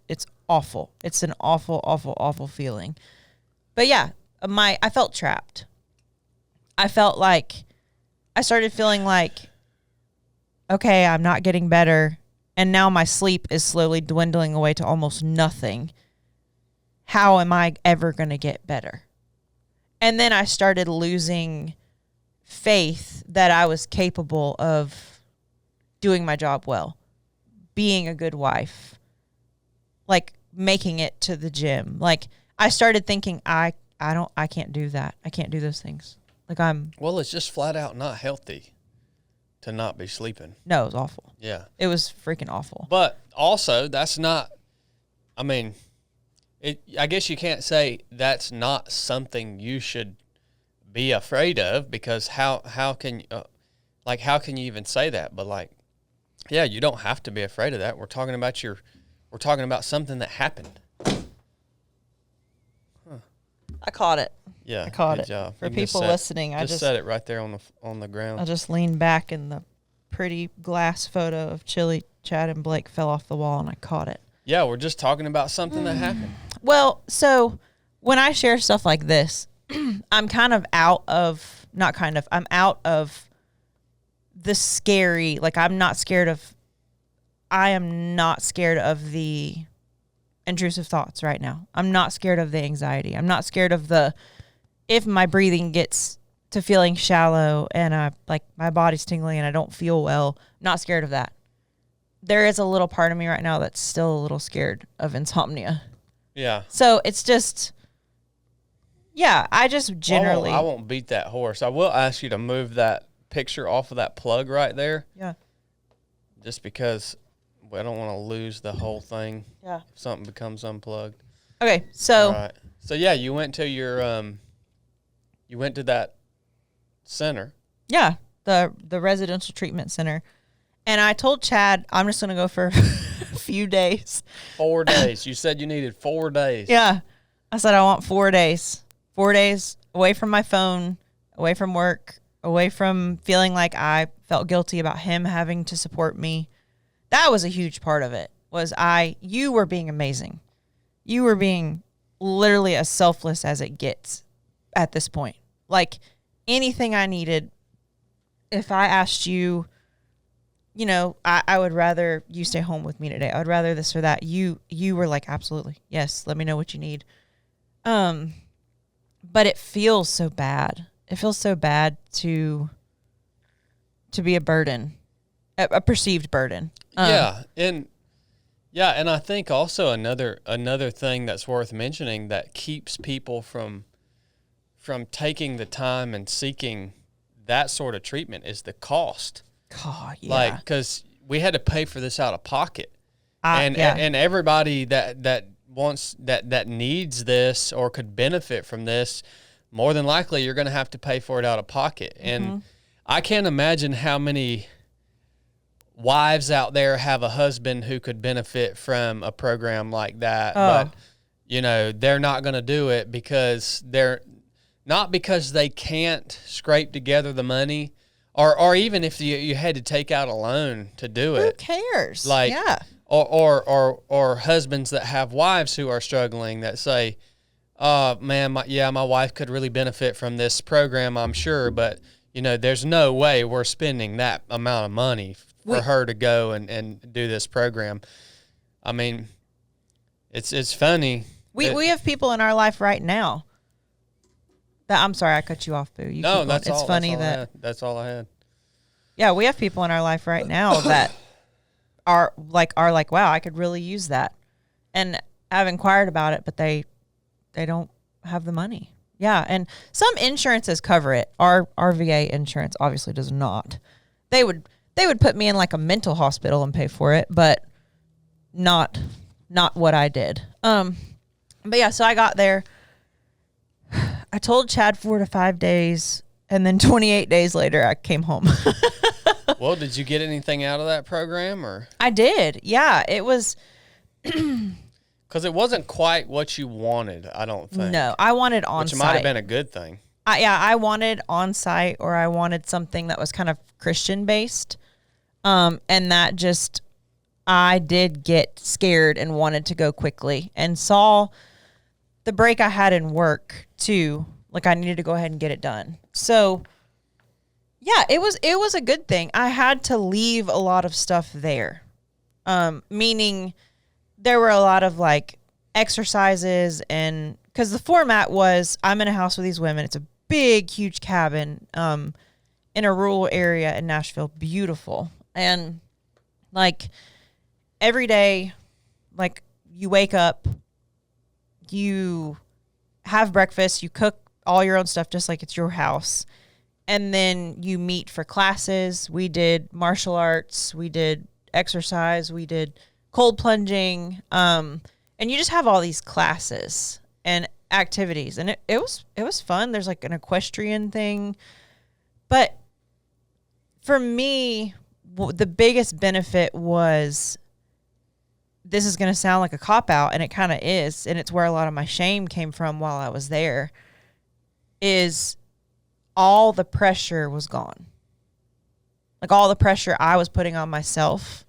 awful. It's an awful, awful, awful feeling. But yeah, I felt trapped. I felt like I started feeling like, okay, I'm not getting better, and now my sleep is slowly dwindling away to almost nothing. How am I ever going to get better? And then I started losing faith that I was capable of doing my job well, being a good wife, like making it to the gym. Like, I started thinking, I can't do that. I can't do those things. Like, well, it's just flat out not healthy to not be sleeping. No, it was awful. Yeah. It was freaking awful. But also, that's not, I mean, I guess you can't say that's not something you should be afraid of, because how can you even say that? But, like, yeah, you don't have to be afraid of that. We're talking about something that happened. I caught it. Yeah, I caught it. Job. For people listening, I just set it right there on the ground. I just leaned back, and the pretty glass photo of Chili, Chadd, and Blake fell off the wall, and I caught it. Yeah, we're just talking about something that happened. Well, so when I share stuff like this, I'm out of the scary, like, I am not scared of the intrusive thoughts right now. I'm not scared of the anxiety. I'm not scared of if my breathing gets to feeling shallow and my body's tingling and I don't feel well. Not scared of that. There is a little part of me right now that's still a little scared of insomnia. Yeah. So it's just, yeah, I just generally. I won't beat that horse. I will ask you to move that picture off of that plug right there. Yeah. Just because I don't want to lose the whole thing. Yeah. If something becomes unplugged. Okay, so. All right. So yeah, you went to that center. Yeah, the residential treatment center. And I told Chadd, I'm just going to go for a few days. 4 days. You said you needed 4 days. Yeah. I said, I want 4 days. 4 days away from my phone, away from work, away from feeling like I felt guilty about him having to support me. That was a huge part of it. You were being amazing. You were being literally as selfless as it gets at this point. Like anything I needed, if I asked you, I would rather you stay home with me today. I would rather this or that. You were like, absolutely. Yes. Let me know what you need. But it feels so bad. It feels so bad to be a burden, a perceived burden. And I think also another thing that's worth mentioning that keeps people from taking the time and seeking that sort of treatment is the cost. God, yeah. Like, because we had to pay for this out of pocket, and everybody that wants that needs this or could benefit from this, more than likely you're going to have to pay for it out of pocket. And I can't imagine how many wives out there have a husband who could benefit from a program like that, but they're not going to do it because they can't scrape together the money, or even if you had to take out a loan to do it. Who cares? Like, or husbands that have wives who are struggling that say, man, my wife could really benefit from this program, I'm sure, but there's no way we're spending that amount of money for her to go and do this program. I mean, it's funny. We have people in our life right now. I'm sorry, I cut you off, Boo. No, that's all. It's funny that's all I had. Yeah, we have people in our life right now that are like, wow, I could really use that, and I've inquired about it, but they don't have the money. Yeah, and some insurances cover it. Our VA insurance obviously does not. They would put me in like a mental hospital and pay for it, but not what I did. But yeah, so I got there. I told Chadd 4 to 5 days, and then 28 days later, I came home. Well, did you get anything out of that program, or? I did. Yeah, it was. Because it wasn't quite what you wanted, I don't think. No, I wanted on-site. Which might have been a good thing. I wanted on-site, or I wanted something that was kind of Christian-based. And that just, I did get scared and wanted to go quickly, and saw the break I had in work too. Like, I needed to go ahead and get it done. So yeah, it was a good thing. I had to leave a lot of stuff there. Meaning there were a lot of like exercises, and because the format was, I'm in a house with these women. It's a big, huge cabin in a rural area in Nashville. Beautiful. And like every day, like you wake up, you have breakfast, you cook all your own stuff just like it's your house. And then you meet for classes. We did martial arts, we did exercise, we did cold plunging. And you just have all these classes and activities. And it was fun. There's like an equestrian thing. But for me, the biggest benefit was, this is going to sound like a cop-out, and it kind of is, and it's where a lot of my shame came from while I was there, is all the pressure was gone. Like, all the pressure I was putting on myself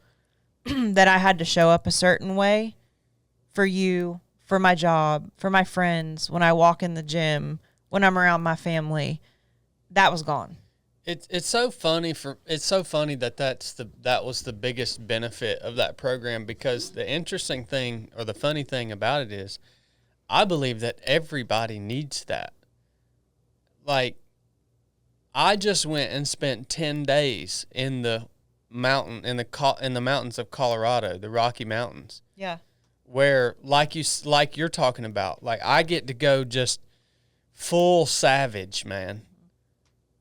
that I had to show up a certain way for you, for my job, for my friends, when I walk in the gym, when I'm around my family, that was gone. It's so funny that was the biggest benefit of that program, because the interesting thing, or the funny thing about it, is I believe that everybody needs that. Like, I just went and spent 10 days in the mountains of Colorado, the Rocky Mountains. Yeah. Where like you're talking about, like, I get to go just full savage, man.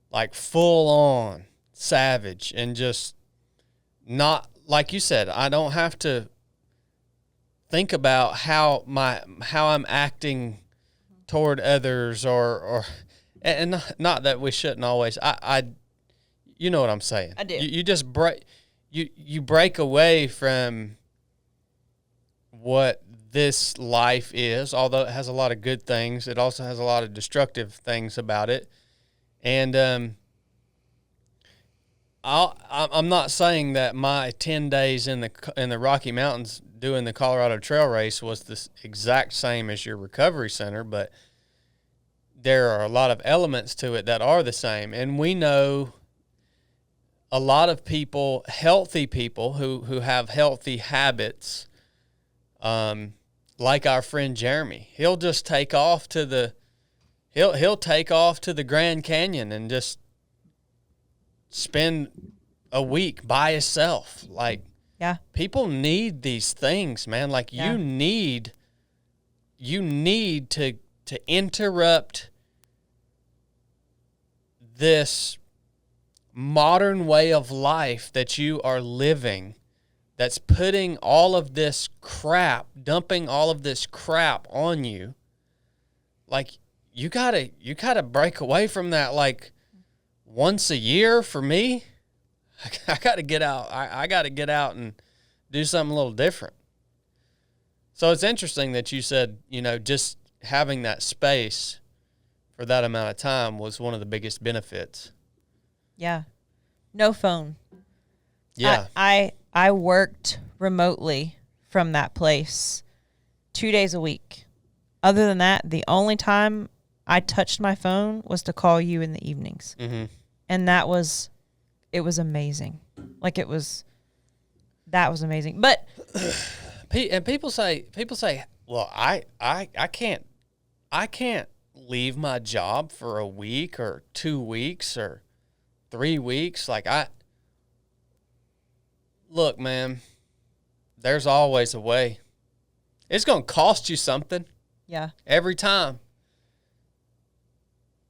Like full on savage, and just not, like you said, I don't have to think about how I'm acting toward others, or and not that we shouldn't always. I you know what I'm saying. I do. You just break away from what this life is. Although it has a lot of good things, it also has a lot of destructive things about it. And I'm not saying that my 10 days in the Rocky Mountains doing the Colorado Trail Race was the exact same as your recovery center, but there are a lot of elements to it that are the same. And we know a lot of people, healthy people who have healthy habits, like our friend Jeremy. He'll just take off to the Grand Canyon and just spend a week by himself. Like, yeah, people need these things, man. Like, yeah. you need to interrupt this modern way of life that you are living, that's putting all of this crap, dumping all of this crap on you. Like, you gotta break away from that. Like, once a year for me, I gotta get out. I gotta get out and do something a little different. So it's interesting that you said, just having that space for that amount of time was one of the biggest benefits. Yeah. No phone. Yeah. I worked remotely from that place 2 days a week. Other than that, the only time I touched my phone was to call you in the evenings. Mm-hmm. And it was amazing. Like, that was amazing. But and people say, well, I can't leave my job for a week or 2 weeks or 3 weeks. Like, look, man, there's always a way. It's going to cost you something. Yeah. Every time.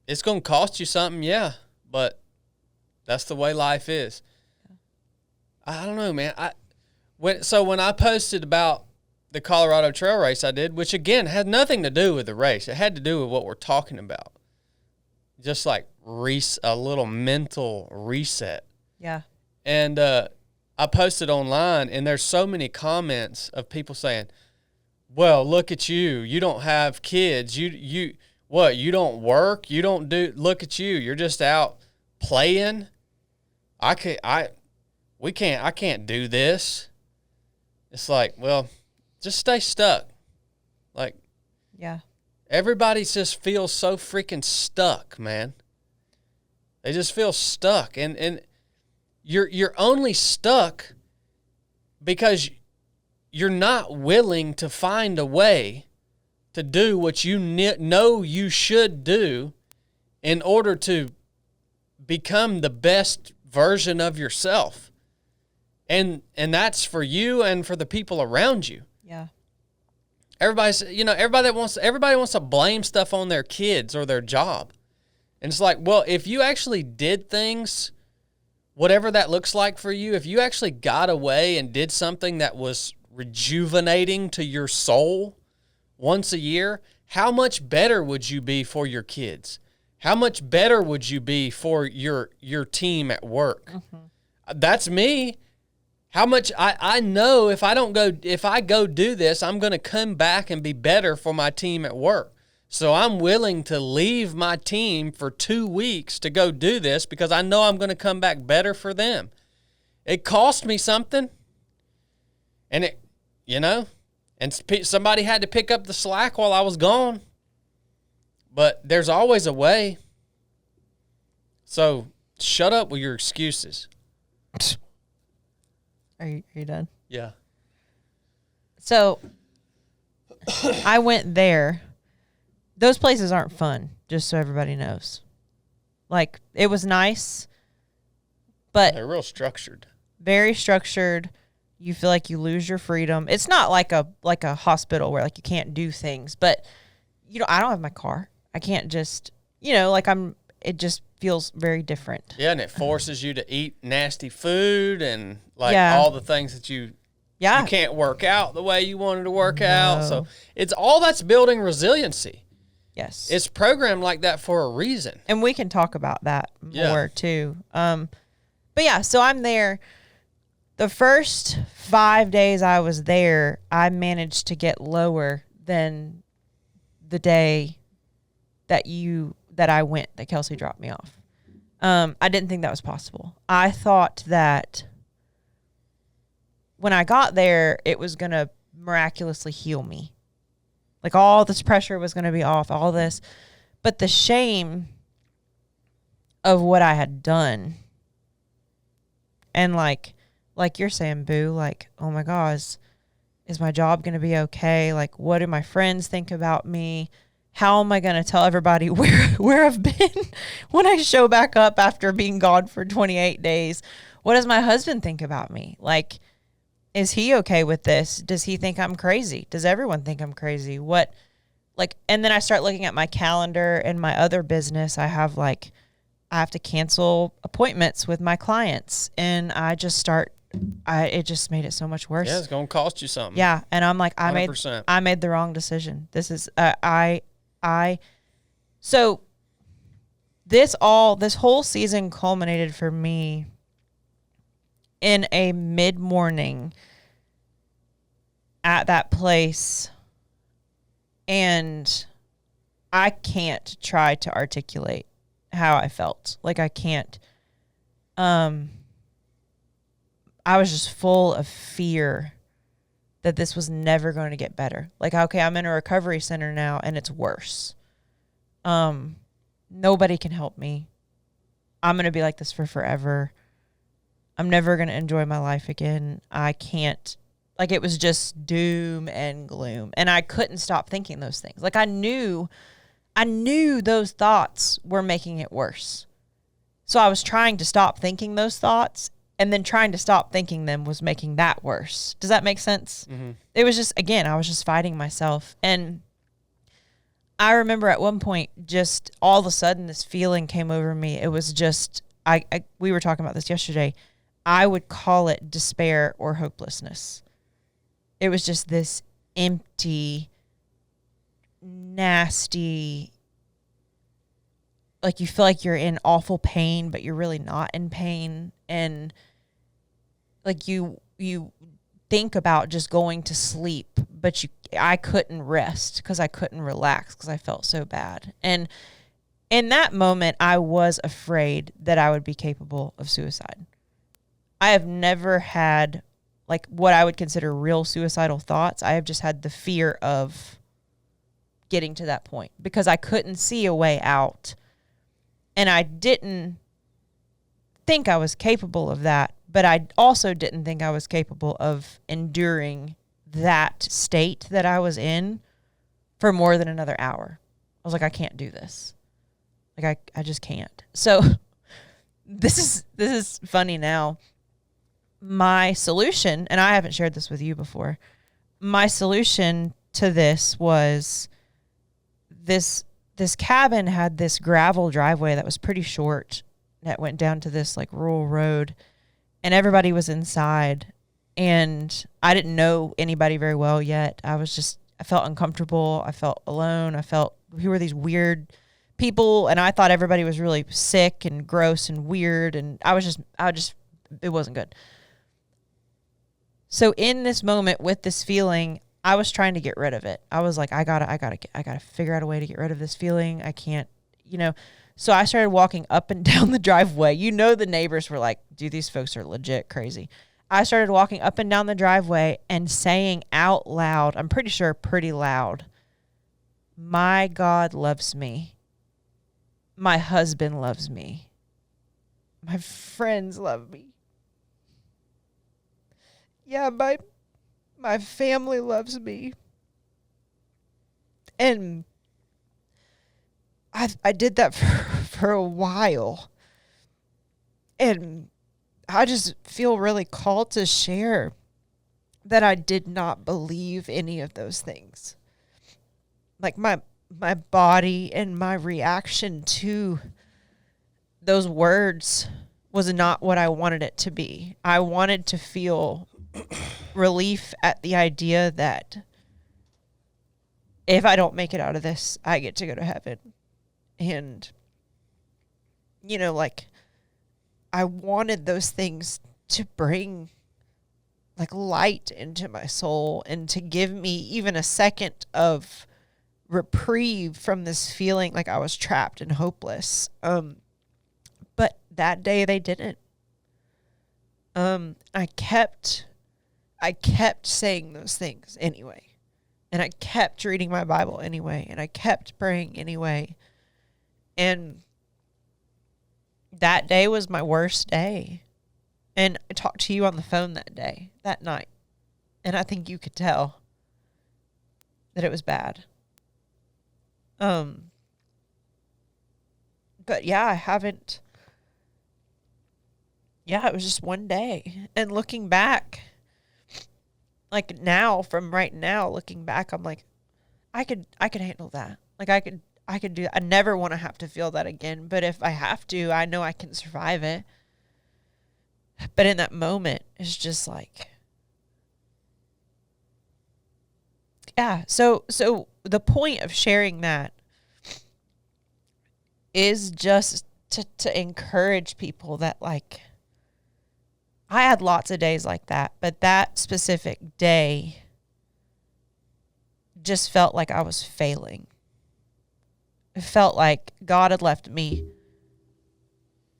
It's going to cost you something, yeah, but that's the way life is. I don't know, man. When I posted about the Colorado Trail Race I did, which again had nothing to do with the race. It had to do with what we're talking about. Just like a little mental reset. Yeah. And I posted online, and there's so many comments of people saying, well, look at you. You don't have kids. You don't work? You don't do, look at you. You're just out playing. I can't do this. It's like, well, just stay stuck. Like, yeah. Everybody just feels so freaking stuck, man. They just feel stuck. And you're only stuck because you're not willing to find a way to do what you know you should do in order to become the best version of yourself. And that's for you and for the people around you. Yeah. Everybody wants to blame stuff on their kids or their job. And it's like, well, if you actually did things, whatever that looks like for you, if you actually got away and did something that was rejuvenating to your soul once a year, how much better would you be for your kids? How much better would you be for your team at work? Mm-hmm. That's me. How much I know if I go do this, I'm going to come back and be better for my team at work. So I'm willing to leave my team for 2 weeks to go do this because I know I'm going to come back better for them. It cost me something. And somebody had to pick up the slack while I was gone. But there's always a way. So shut up with your excuses. Are you done? Yeah. So I went there. Those places aren't fun, just so everybody knows. Like, it was nice, but they're real structured. Very structured. You feel like you lose your freedom. It's not like a hospital where like you can't do things, but I don't have my car. I can't just, it just feels very different. Yeah, and it forces you to eat nasty food and all the things that you can't work out the way you wanted to work out. So it's all that's building resiliency. Yes. It's programmed like that for a reason. And we can talk about that more too. But yeah, so I'm there. The first 5 days I was there, I managed to get lower than the day that I went, that Kelsey dropped me off. I didn't think that was possible. I thought that when I got there, it was going to miraculously heal me. Like all this pressure was going to be off, all this. But the shame of what I had done, and like you're saying, Boo, like, oh my gosh, is my job going to be okay? Like, what do my friends think about me? How am I going to tell everybody where I've been when I show back up after being gone for 28 days? What does my husband think about me? Like, is he okay with this? Does he think I'm crazy? Does everyone think I'm crazy? And then I start looking at my calendar and my other business. I have to cancel appointments with my clients, and it just made it so much worse. Yeah, it's going to cost you something. Yeah. And I'm like, 100%. I made the wrong decision. This is, so this whole season culminated for me in a mid-morning at that place, and I can't try to articulate how I felt. Like, I can't. I was just full of fear that this was never going to get better. Like, okay, I'm in a recovery center now, and it's worse. Nobody can help me. I'm going to be like this for forever. I'm never going to enjoy my life again. I can't. Like, it was just doom and gloom. And I couldn't stop thinking those things. Like, I knew those thoughts were making it worse. So I was trying to stop thinking those thoughts, and then trying to stop thinking them was making that worse. Does that make sense? Mm-hmm. It was just, again, I was just fighting myself. And I remember at one point, just all of a sudden, this feeling came over me. It was just, we were talking about this yesterday. I would call it despair or hopelessness. It was just this empty, nasty, like you feel like you're in awful pain, but you're really not in pain. And like you think about just going to sleep, but I couldn't rest because I couldn't relax because I felt so bad. And in that moment, I was afraid that I would be capable of suicide. I have never had like what I would consider real suicidal thoughts. I have just had the fear of getting to that point because I couldn't see a way out. And I didn't think I was capable of that, but I also didn't think I was capable of enduring that state that I was in for more than another hour. I was like, I can't do this. Like, I just can't. So this is funny now. My solution, and I haven't shared this with you before, my solution to this was this cabin had this gravel driveway that was pretty short that went down to this like rural road, and everybody was inside, and I didn't know anybody very well yet. I felt uncomfortable. I felt alone. I felt, who were these weird people? And I thought everybody was really sick and gross and weird. And it wasn't good. So in this moment with this feeling, I was trying to get rid of it. I was like, I gotta figure out a way to get rid of this feeling. I can't, So I started walking up and down the driveway. The neighbors were like, dude, these folks are legit crazy. I started walking up and down the driveway and saying out loud, I'm pretty sure pretty loud, my God loves me. My husband loves me. My friends love me. Yeah, my family loves me. And I did that for a while. And I just feel really called to share that I did not believe any of those things. Like my body and my reaction to those words was not what I wanted it to be. I wanted to feel relief at the idea that if I don't make it out of this, I get to go to heaven. And, I wanted those things to bring like light into my soul and to give me even a second of reprieve from this feeling like I was trapped and hopeless. But that day they didn't. I kept saying those things anyway. And I kept reading my Bible anyway. And I kept praying anyway. And that day was my worst day. And I talked to you on the phone that night. And I think you could tell that it was bad. But yeah, it was just one day. And looking back, like now, from right now, looking back, I'm like, I could handle that. Like I could do that. I never want to have to feel that again. But if I have to, I know I can survive it. But in that moment, it's just like, yeah. So the point of sharing that is just to encourage people that, like, I had lots of days like that, but that specific day just felt like I was failing. It felt like God had left me.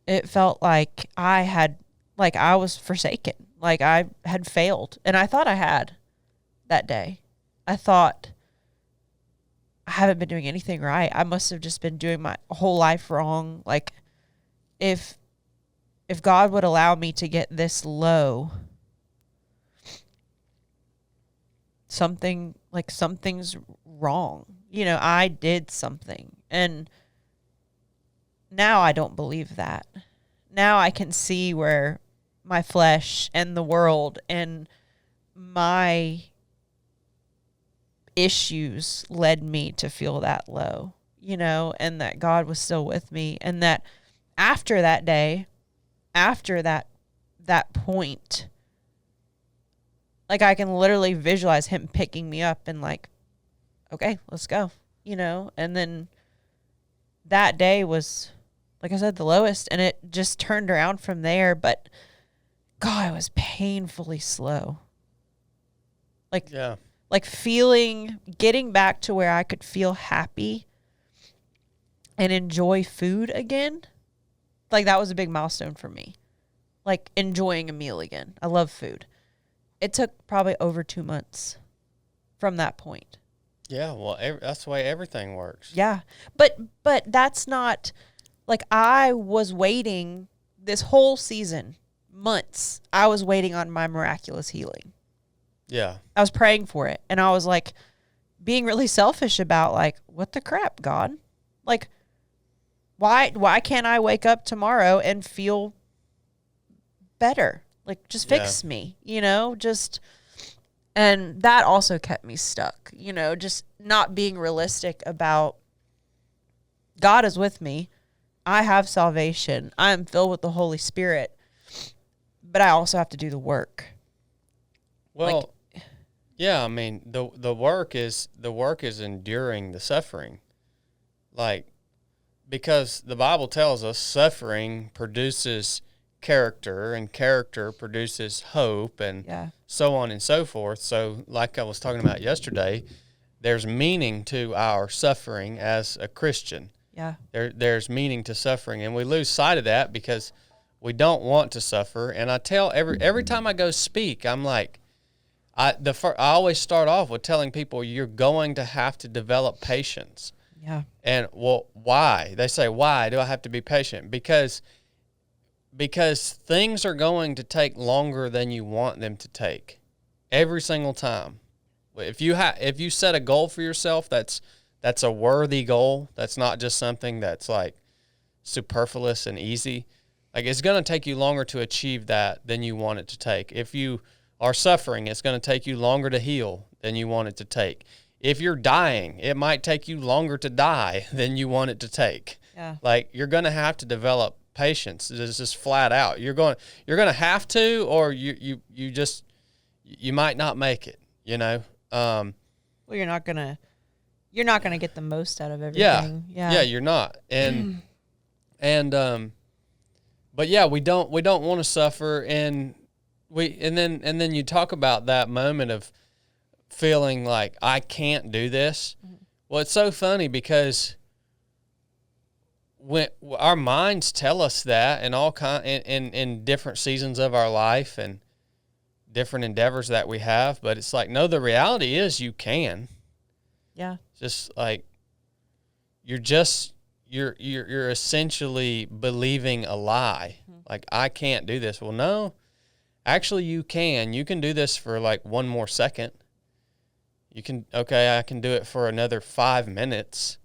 It felt like I was forsaken, like I had failed. And I thought I had that day. I thought, I haven't been doing anything right. I must have just been doing my whole life wrong. Like, if God would allow me to get this low, something's wrong. You know, I did something. And now I don't believe that. Now I can see where my flesh and the world and my issues led me to feel that low, you know, and that God was still with me. And that after that day, after that point, like I can literally visualize him picking me up and like, okay, let's go, you know. And then that day was, like I said, the lowest, and it just turned around from there. But God, it was painfully slow. Like, yeah. Like getting back to where I could feel happy and enjoy food again. Like, that was a big milestone for me. Like, enjoying a meal again. I love food. It took probably over 2 months from that point. Yeah, well, that's the way everything works. Yeah. But that's not, like, I was waiting this whole season, months. I was waiting on my miraculous healing. Yeah. I was praying for it. And I was, like, being really selfish about, like, what the crap, God? Like, why can't I wake up tomorrow and feel better? Like, just fix me, you know, and that also kept me stuck, you know, just not being realistic about God is with me. I have salvation. I am filled with the Holy Spirit, but I also have to do the work. Well, yeah, I mean, the work is enduring the suffering. Like, because the Bible tells us suffering produces character, and character produces hope, and so on and so forth. So, like I was talking about yesterday, there's meaning to our suffering as a Christian. Yeah. There's meaning to suffering, and we lose sight of that because we don't want to suffer. And I tell every time I go speak, I'm like, I always start off with telling people you're going to have to develop patience. Yeah. And, well, why? They say, why do I have to be patient? Because things are going to take longer than you want them to take every single time. If you set a goal for yourself, that's a worthy goal. That's not just something that's like superfluous and easy. Like, it's going to take you longer to achieve that than you want it to take. If you are suffering, it's going to take you longer to heal than you want it to take. If you're dying, it might take you longer to die than you want it to take. Yeah. Like, you're going to have to develop patience. It's just flat out. You're going to have to, or you might not make it, you know? Well, you're not going to get the most out of everything. Yeah, you're not. And but yeah, we don't want to suffer, and and then you talk about that moment of feeling like I can't do this. Mm-hmm. Well, it's so funny because when our minds tell us that in different seasons of our life and different endeavors that we have, but it's like, no, the reality is you can. Yeah. Just like you're essentially believing a lie. Mm-hmm. Like, I can't do this. Well, no, actually you can. You can do this for like one more second. You can, okay, I can do it for another 5 minutes.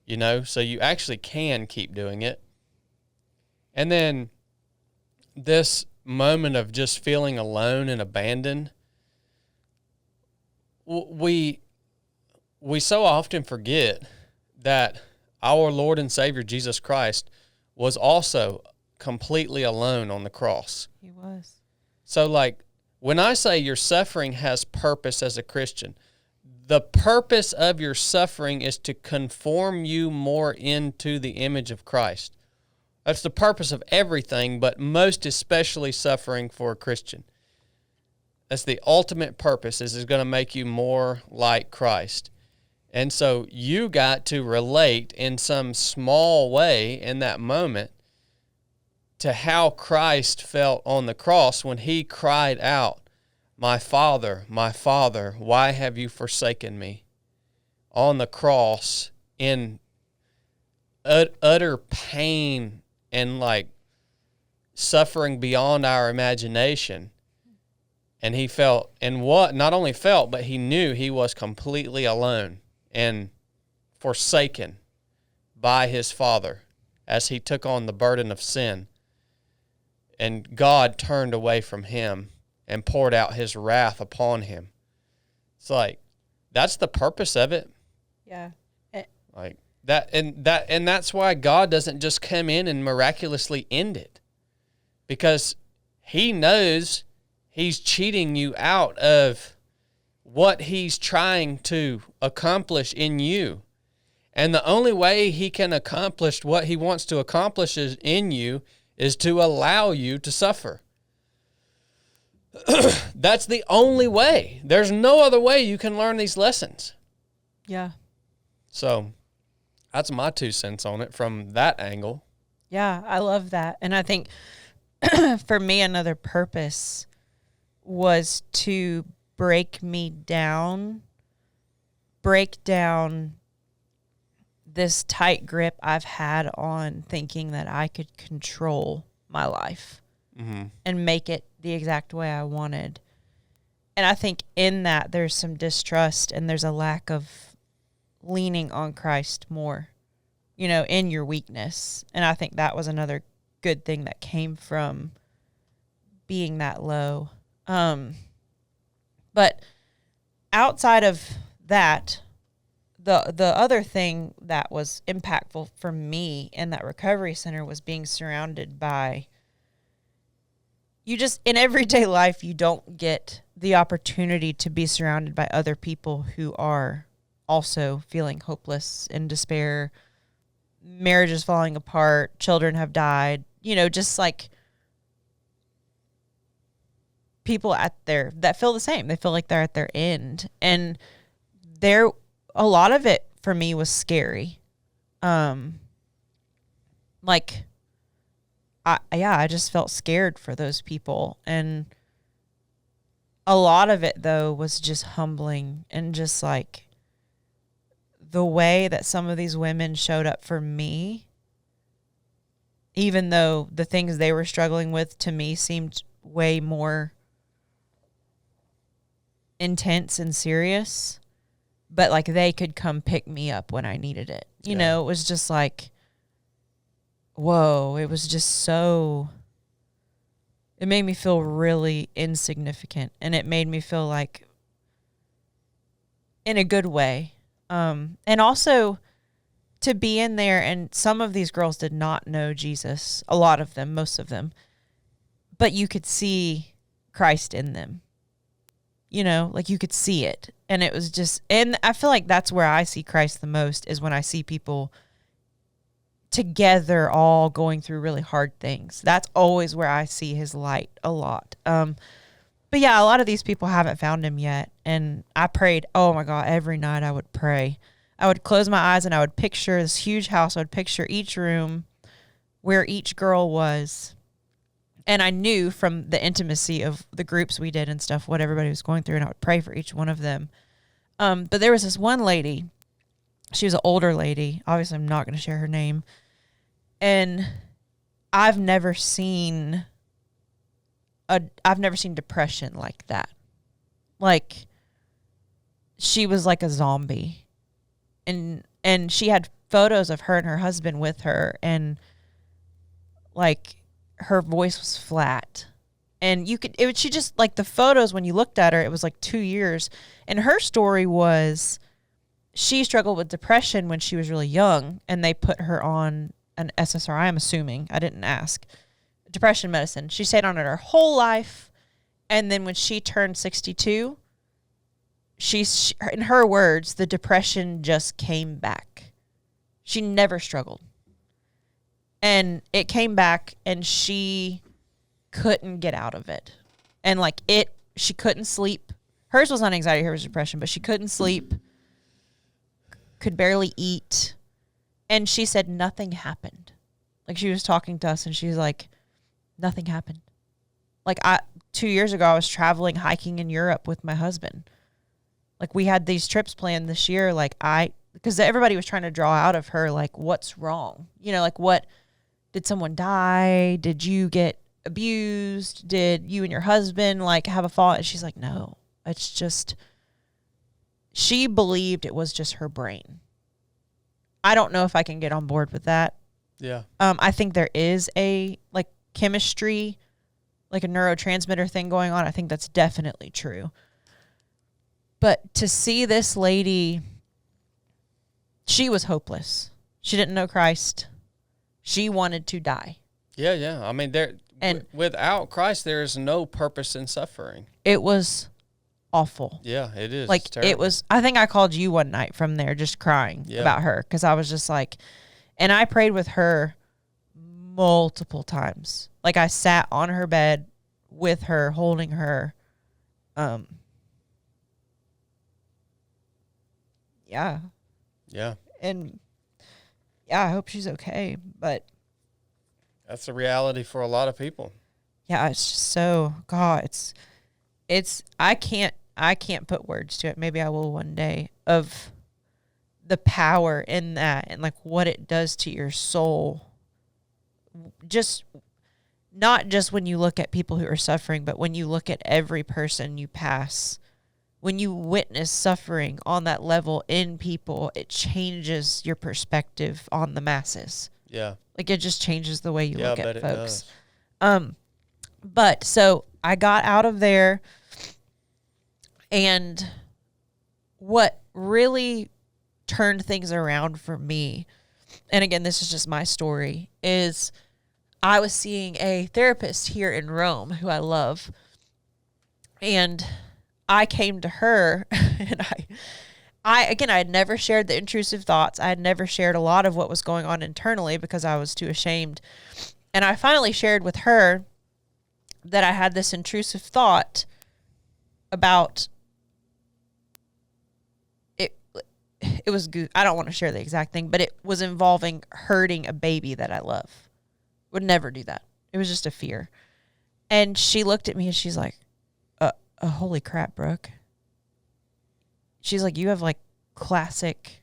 You know, so you actually can keep doing it. And then this moment of just feeling alone and abandoned, we so often forget that our Lord and Savior Jesus Christ was also completely alone on the cross. He was. So, like, when I say your suffering has purpose as a Christian, the purpose of your suffering is to conform you more into the image of Christ. That's the purpose of everything, but most especially suffering for a Christian. That's the ultimate purpose, is going to make you more like Christ. And so you got to relate in some small way in that moment to how Christ felt on the cross when he cried out, my Father, why have you forsaken me?" On the cross in utter pain and like suffering beyond our imagination. And he felt, and what not only felt, but he knew he was completely alone and forsaken by his Father as he took on the burden of sin. And God turned away from him and poured out his wrath upon him. It's like, that's the purpose of it. Yeah. Like that, and that's why God doesn't just come in and miraculously end it, because he knows he's cheating you out of what he's trying to accomplish in you. And the only way he can accomplish what he wants to accomplish in you is to allow you to suffer. That's the only way. There's no other way you can learn these lessons. Yeah. So that's my 2 cents on it from that angle. Yeah, I love that. And I think for me, another purpose was to break down this tight grip I've had on thinking that I could control my life. Mm-hmm. And make it the exact way I wanted. And I think in that there's some distrust and there's a lack of leaning on Christ more, you know, in your weakness. And I think that was another good thing that came from being that low. But outside of that, the other thing that was impactful for me in that recovery center was being surrounded by, you just, in everyday life, you don't get the opportunity to be surrounded by other people who are also feeling hopeless and despair. Marriage is falling apart. Children have died. You know, just like people that feel the same. They feel like they're at their end. And a lot of it for me was scary. I just felt scared for those people. And a lot of it, though, was just humbling and just like the way that some of these women showed up for me, even though the things they were struggling with to me seemed way more intense and serious, but like they could come pick me up when I needed it. You know, it was just like, whoa, it was just so, it made me feel really insignificant, and it made me feel like, in a good way. And also to be in there, and some of these girls did not know Jesus, a lot of them, most of them, but you could see Christ in them. You know, like you could see it. And it was just, and I feel like that's where I see Christ the most, is when I see people together, all going through really hard things. That's always where I see his light a lot. But yeah, a lot of these people haven't found him yet. And I prayed, oh my God, every night I would pray. I would close my eyes and I would picture this huge house. I would picture each room where each girl was. And I knew from the intimacy of the groups we did and stuff, what everybody was going through. And I would pray for each one of them. But there was this one lady. She was an older lady. Obviously, I'm not going to share her name. And I've never seen depression like that. Like, she was like a zombie. And she had photos of her and her husband with her, and like her voice was flat. And she just, like, the photos, when you looked at her, it was like 2 years. And her story was she struggled with depression when she was really young, and they put her on an SSRI, I'm assuming. I didn't ask. Depression medicine. She stayed on it her whole life. And then when she turned 62, in her words, the depression just came back. She never struggled. And it came back, and she couldn't get out of it. And she couldn't sleep. Hers was not anxiety, hers was depression, but she couldn't sleep, could barely eat. And she said nothing happened. Like, she was talking to us, and she's like, nothing happened. Like, 2 years ago, I was traveling, hiking in Europe with my husband. Like, we had these trips planned this year, because everybody was trying to draw out of her, like, what's wrong? You know, like, did someone die? Did you get abused? Did you and your husband, like, have a fall? And she's like, no, it's just, she believed it was just her brain. I don't know if I can get on board with that. Yeah. I think there is a, like, chemistry, like a neurotransmitter thing going on. I think that's definitely true. But to see this lady, she was hopeless. She didn't know Christ. She wanted to die. Yeah. I mean, without Christ, there is no purpose in suffering. It was awful. Yeah, it is. Like, it was, I think I called you one night from there just crying about her, because I was just like, and I prayed with her multiple times. Like, I sat on her bed with her, holding her. Yeah. Yeah. And yeah, I hope she's okay, but that's the reality for a lot of people. Yeah, it's just so, God, it's I can't put words to it. Maybe I will one day, of the power in that, and like what it does to your soul. Just not just when you look at people who are suffering, but when you look at every person you pass. When you witness suffering on that level in people, it changes your perspective on the masses. Yeah. Like, it just changes the way you look at folks. Does. But so I got out of there, and what really turned things around for me, and again, this is just my story, is I was seeing a therapist here in Rome who I love, and I came to her, and I had never shared the intrusive thoughts. I had never shared a lot of what was going on internally because I was too ashamed. And I finally shared with her that I had this intrusive thought about it. It was good. I don't want to share the exact thing, but it was involving hurting a baby that I love. Would never do that. It was just a fear. And she looked at me and she's like, oh, holy crap, Brooke. She's like, you have like classic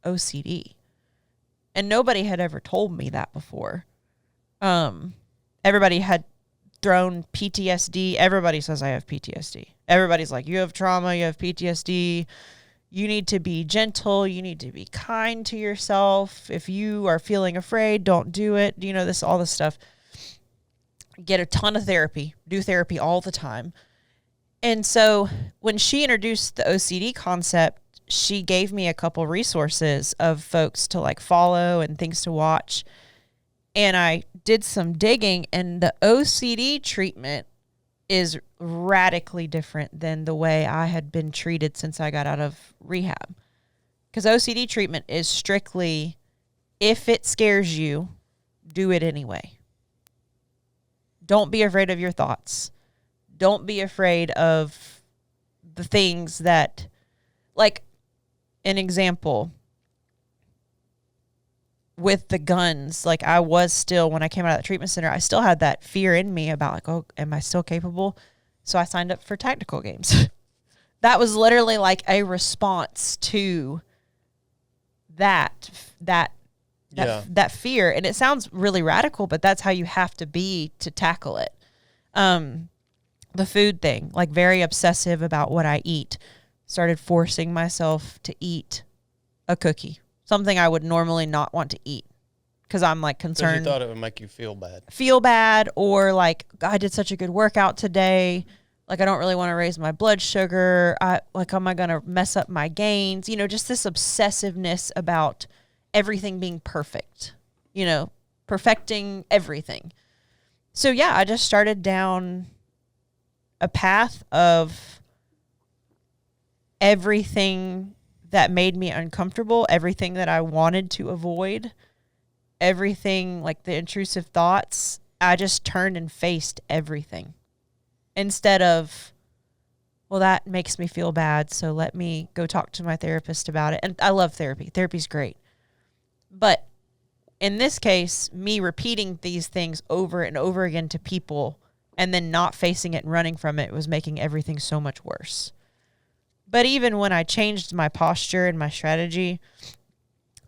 OCD. And nobody had ever told me that before. Everybody had thrown PTSD. Everybody says I have PTSD. Everybody's like, you have trauma, you have PTSD. You need to be gentle. You need to be kind to yourself. If you are feeling afraid, don't do it. You know, all this stuff. Get a ton of therapy. Do therapy all the time. And so when she introduced the OCD concept, she gave me a couple resources of folks to like follow and things to watch. And I did some digging, and the OCD treatment is radically different than the way I had been treated since I got out of rehab. Because OCD treatment is strictly if it scares you, do it anyway. Don't be afraid of your thoughts. Don't be afraid of the things that, like, an example with the guns, like I was still, when I came out of the treatment center, I still had that fear in me about like, oh, am I still capable? So I signed up for tactical games. That was literally like a response to that fear. And it sounds really radical, but that's how you have to be to tackle it. The food thing, like very obsessive about what I eat. Started forcing myself to eat a cookie, something I would normally not want to eat because I'm like concerned. You thought it would make you feel bad, or like, I did such a good workout today. Like, I don't really want to raise my blood sugar. Am I going to mess up my gains? You know, just this obsessiveness about everything being perfect, you know, perfecting everything. So yeah, I just started down a path of everything that made me uncomfortable, everything that I wanted to avoid, everything like the intrusive thoughts. I just turned and faced everything instead of, well, that makes me feel bad, so let me go talk to my therapist about it. And I love therapy. Therapy's great. But in this case, me repeating these things over and over again to people and then not facing it and running from it was making everything so much worse. But even when I changed my posture and my strategy,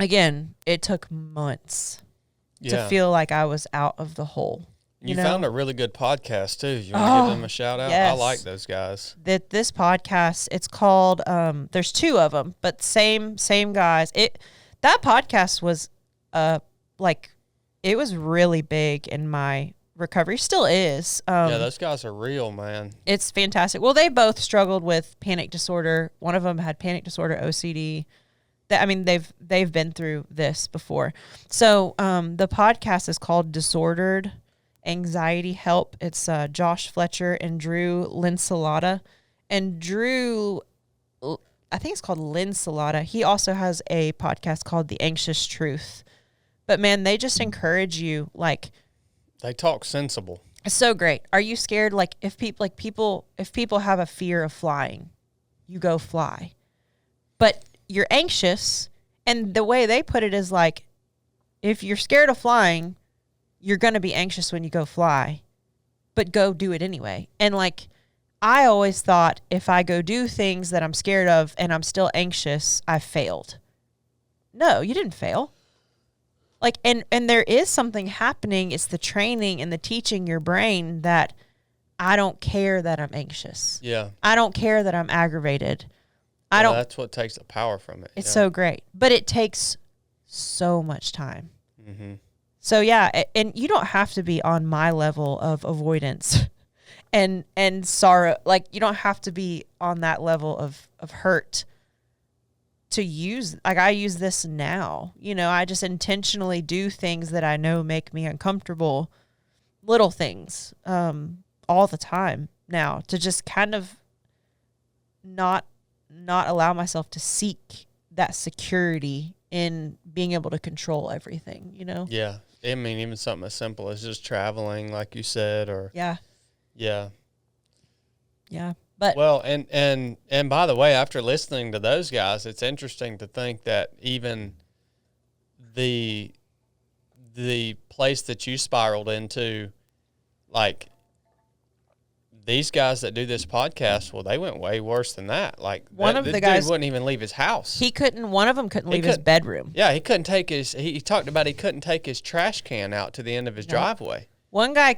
again, it took months to feel like I was out of the hole. You found a really good podcast, too. You want to give them a shout out? Yes. I like those guys. This podcast, it's called, there's two of them, but same guys. That podcast was, it was really big in my recovery. Still is. Yeah, those guys are real, man. It's fantastic. Well, they both struggled with panic disorder. One of them had panic disorder, OCD. They've been through this before. So the podcast is called Disordered Anxiety Help. It's Josh Fletcher and Drew Linsalata. And Drew, I think it's called Linsalata. He also has a podcast called The Anxious Truth. But man, they just encourage you, like, they talk sensible. It's so great. Are you scared? Like, if people have a fear of flying, you go fly. But you're anxious, and the way they put it is like, if you're scared of flying, you're going to be anxious when you go fly, but go do it anyway. And like, I always thought if I go do things that I'm scared of and I'm still anxious, I failed. No, you didn't fail. Like, and there is something happening. It's the training and the teaching your brain that I don't care that I'm anxious. Yeah. I don't care that I'm aggravated. That's what takes the power from it. It's so great. But it takes so much time. Mm-hmm. So yeah, and you don't have to be on my level of avoidance and sorrow. Like, you don't have to be on that level of hurt to use, like, I use this now. You know, I just intentionally do things that I know make me uncomfortable, little things, all the time now, to just kind of not allow myself to seek that security in being able to control everything, you know? Yeah. I mean, even something as simple as just traveling, like you said, or yeah. But well, and by the way, after listening to those guys, it's interesting to think that even the place that you spiraled into, like, these guys that do this podcast, well, they went way worse than that. Like, one of the guys wouldn't even leave his house. One of them couldn't leave his bedroom. Yeah, he couldn't take he talked about he couldn't take his trash can out to the end of his driveway. One guy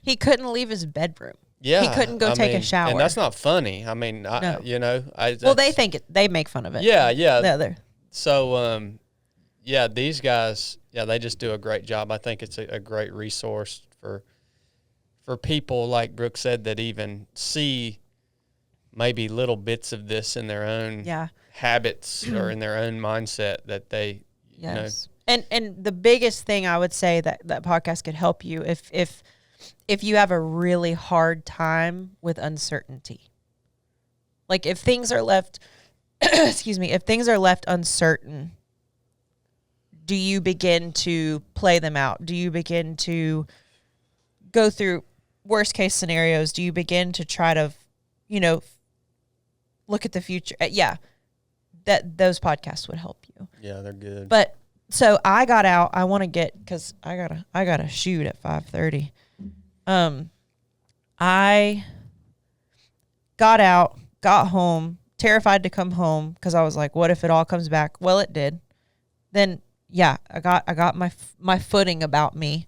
he couldn't leave his bedroom. Yeah. He couldn't go take a shower. And that's not funny. I mean, no. They make fun of it. Yeah. So, these guys, they just do a great job. I think it's a great resource for people, like Brooke said, that even see maybe little bits of this in their own habits or in their own mindset that they, you know. And the biggest thing I would say that podcast could help you if you have a really hard time with uncertainty. Like, if things are left, if things are left uncertain, do you begin to play them out? Do you begin to go through worst case scenarios? Do you begin to try to, look at the future? Yeah, those podcasts would help you. Yeah, they're good. But so I got out. I want to get, because I gotta shoot at 5:30. I got out, got home, terrified to come home because I was like, what if it all comes back? Well, it did. Then yeah, I got my footing about me.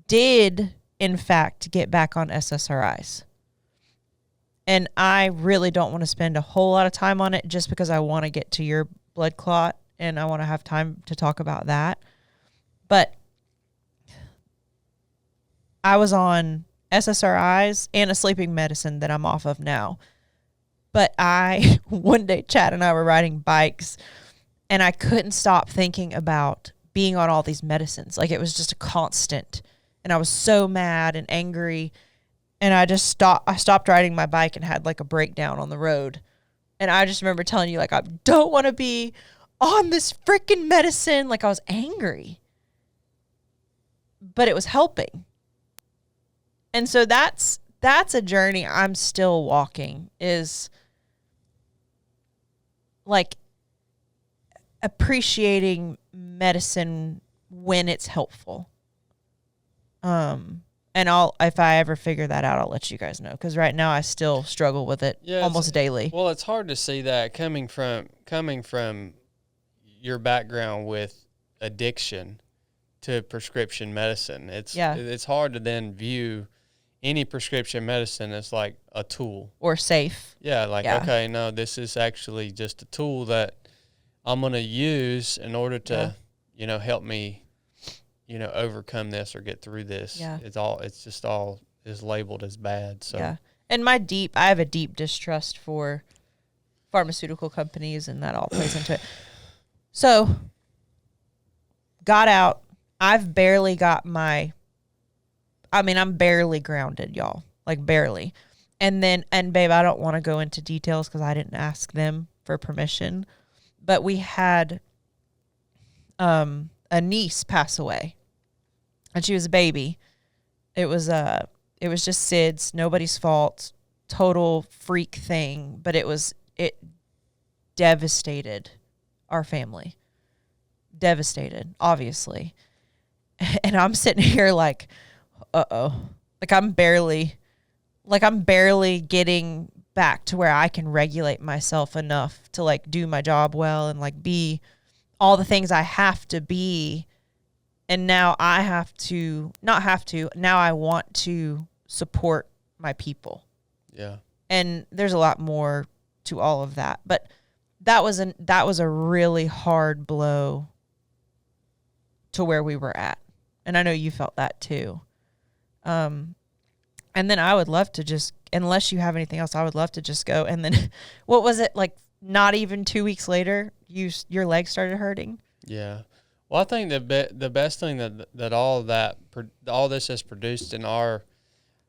Did in fact get back on SSRIs. And I really don't want to spend a whole lot of time on it just because I want to get to your blood clot and I want to have time to talk about that. But I was on SSRIs and a sleeping medicine that I'm off of now. But one day Chadd and I were riding bikes and I couldn't stop thinking about being on all these medicines. Like, it was just a constant. And I was so mad and angry. And I stopped riding my bike and had like a breakdown on the road. And I just remember telling you, like, I don't want to be on this freaking medicine. Like, I was angry. But it was helping. And so that's a journey I'm still walking, is like appreciating medicine when it's helpful. And if I ever figure that out, I'll let you guys know. Because right now I still struggle with it almost daily. Well, it's hard to see that coming from your background with addiction to prescription medicine. It's hard to then view any prescription medicine as like a tool. Or safe. Yeah, okay, no, this is actually just a tool that I'm going to use in order to, help me, overcome this or get through this. Yeah. It's just all is labeled as bad. So yeah. And I have a deep distrust for pharmaceutical companies, and that all plays into it. So, got out. I've barely got I'm barely grounded, y'all. Like, barely. And babe, I don't want to go into details because I didn't ask them for permission. But we had a niece pass away. And she was a baby. It was just Sid's, nobody's fault, total freak thing. But it devastated our family. Devastated, obviously. And I'm sitting here like, uh-oh. Like, I'm barely getting back to where I can regulate myself enough to like do my job well and like be all the things I have to be. And now I now I want to support my people. Yeah. And there's a lot more to all of that. But that was a really hard blow to where we were at. And I know you felt that too. And then I would love to just, unless you have anything else, I would love to just go. And then, what was it, like not even 2 weeks later, your leg started hurting? Yeah. Well, I think the best thing that all this has produced in our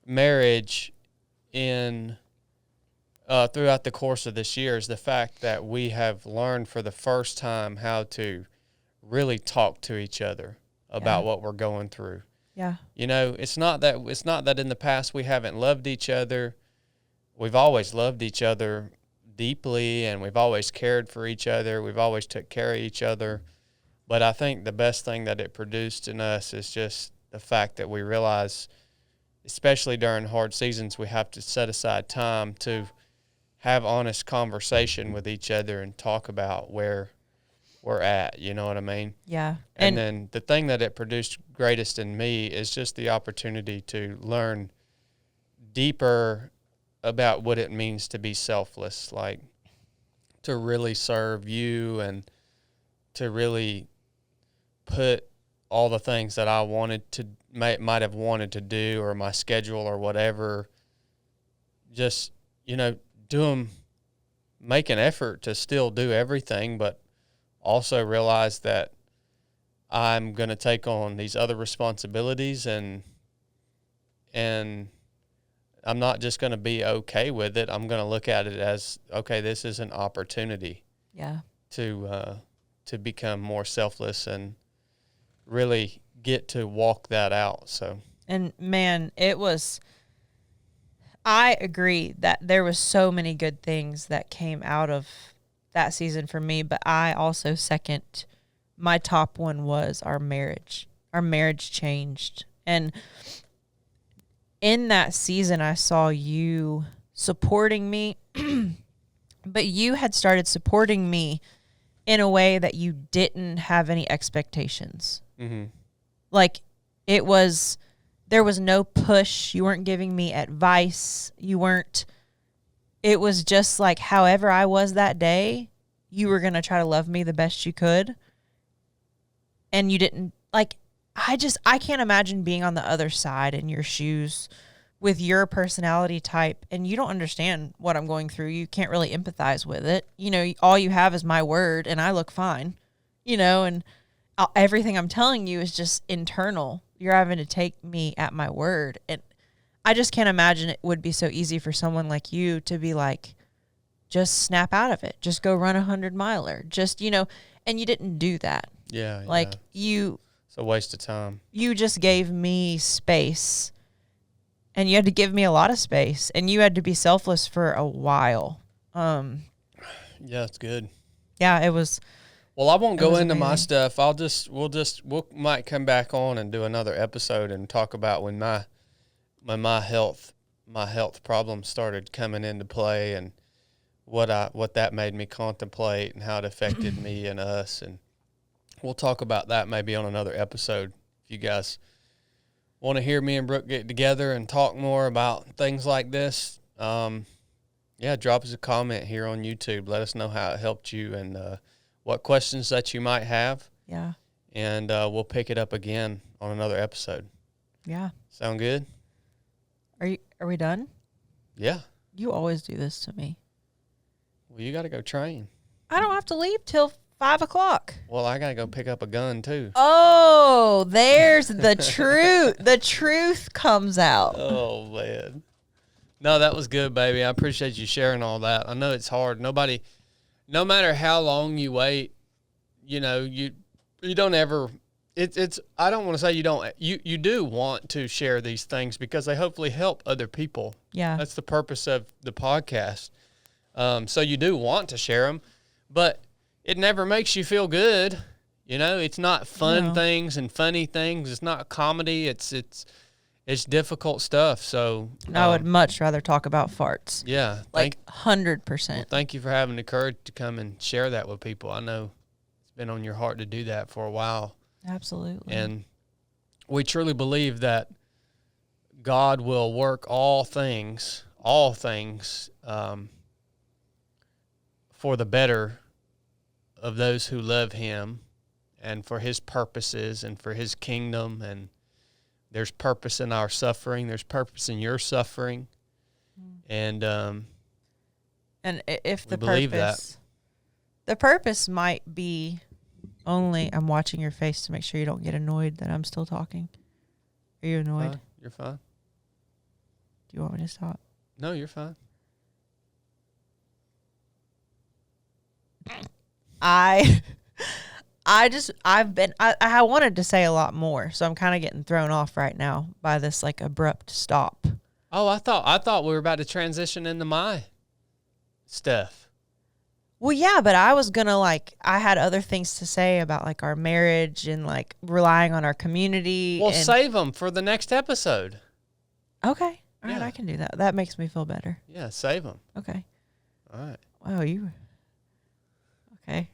marriage throughout the course of this year is the fact that we have learned for the first time how to really talk to each other about what we're going through. Yeah. It's not that in the past we haven't loved each other. We've always loved each other deeply, and we've always cared for each other. We've always took care of each other. But I think the best thing that it produced in us is just the fact that we realize, especially during hard seasons, we have to set aside time to have honest conversation with each other and talk about where we're at, you know what I mean? Yeah. And then the thing that it produced greatest in me is just the opportunity to learn deeper about what it means to be selfless, like to really serve you and to really put all the things that I might have wanted to do, or my schedule or whatever, just, do them, make an effort to still do everything, but also realize that I'm going to take on these other responsibilities, and I'm not just going to be okay with it. I'm going to look at it as, okay, this is an opportunity. Yeah. To become more selfless and really get to walk that out. So, and man, I agree that there was so many good things that came out of that season for me, but I also second, my top one was our marriage. Our marriage changed. And in that season, I saw you supporting me, but you had started supporting me in a way that you didn't have any expectations. mm-hmm. Like, there was no push. You weren't giving me advice. It was just like, however I was that day, you were going to try to love me the best you could. And you didn't, like, I can't imagine being on the other side in your shoes with your personality type, and you don't understand what I'm going through. You can't really empathize with it. You know, all you have is my word, and I look fine, and everything I'm telling you is just internal. You're having to take me at my word. And I just can't imagine it would be so easy for someone like you to be like, just snap out of it. Just go run 100-miler. Just, and you didn't do that. Yeah. Like it's a waste of time. You just gave me space, and you had to give me a lot of space, and you had to be selfless for a while. Yeah, it's good. Yeah, it was. Well, I won't go into my stuff. We might come back on and do another episode and talk about when my health problems started coming into play, and what that made me contemplate and how it affected me and us. And we'll talk about that maybe on another episode. If you guys want to hear me and Brooke get together and talk more about things like this, drop us a comment here on YouTube. Let us know how it helped you and what questions that you might have. Yeah. And we'll pick it up again on another episode. Yeah. Sound good? Are we done? Yeah. You always do this to me. Well, you got to go train. I don't have to leave till 5:00. Well, I got to go pick up a gun too. Oh, there's the truth. The truth comes out. Oh, man. No, that was good, baby. I appreciate you sharing all that. I know it's hard. No matter how long you wait, you don't ever, I don't want to say you do want to share these things because they hopefully help other people. Yeah. That's the purpose of the podcast. So you do want to share them, but it never makes you feel good. It's not fun things and funny things. It's not comedy. It's difficult stuff. So I would much rather talk about farts. Yeah. 100%. Well, thank you for having the courage to come and share that with people. I know it's been on your heart to do that for a while. Absolutely. And we truly believe that God will work all things for the better of those who love him and for his purposes and for his kingdom. And there's purpose in our suffering. There's purpose in your suffering. And if the believe purpose, the purpose might be only, I'm watching your face to make sure you don't get annoyed that I'm still talking. Are you annoyed? You're fine. Do you want me to stop? No, you're fine. I wanted to say a lot more, so I'm kind of getting thrown off right now by this abrupt stop. Oh, I thought we were about to transition into my stuff. Well, yeah, but I was gonna I had other things to say about our marriage and relying on our community. Well, save them for the next episode. Okay, all right, I can do that. That makes me feel better. Yeah, save them. Okay. All right. Wow, you. Okay.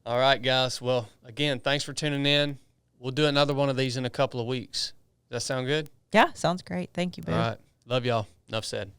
All right, guys. Well, again, thanks for tuning in. We'll do another one of these in a couple of weeks. Does that sound good? Yeah, sounds great. Thank you, babe. All right. Love y'all. Nuff said.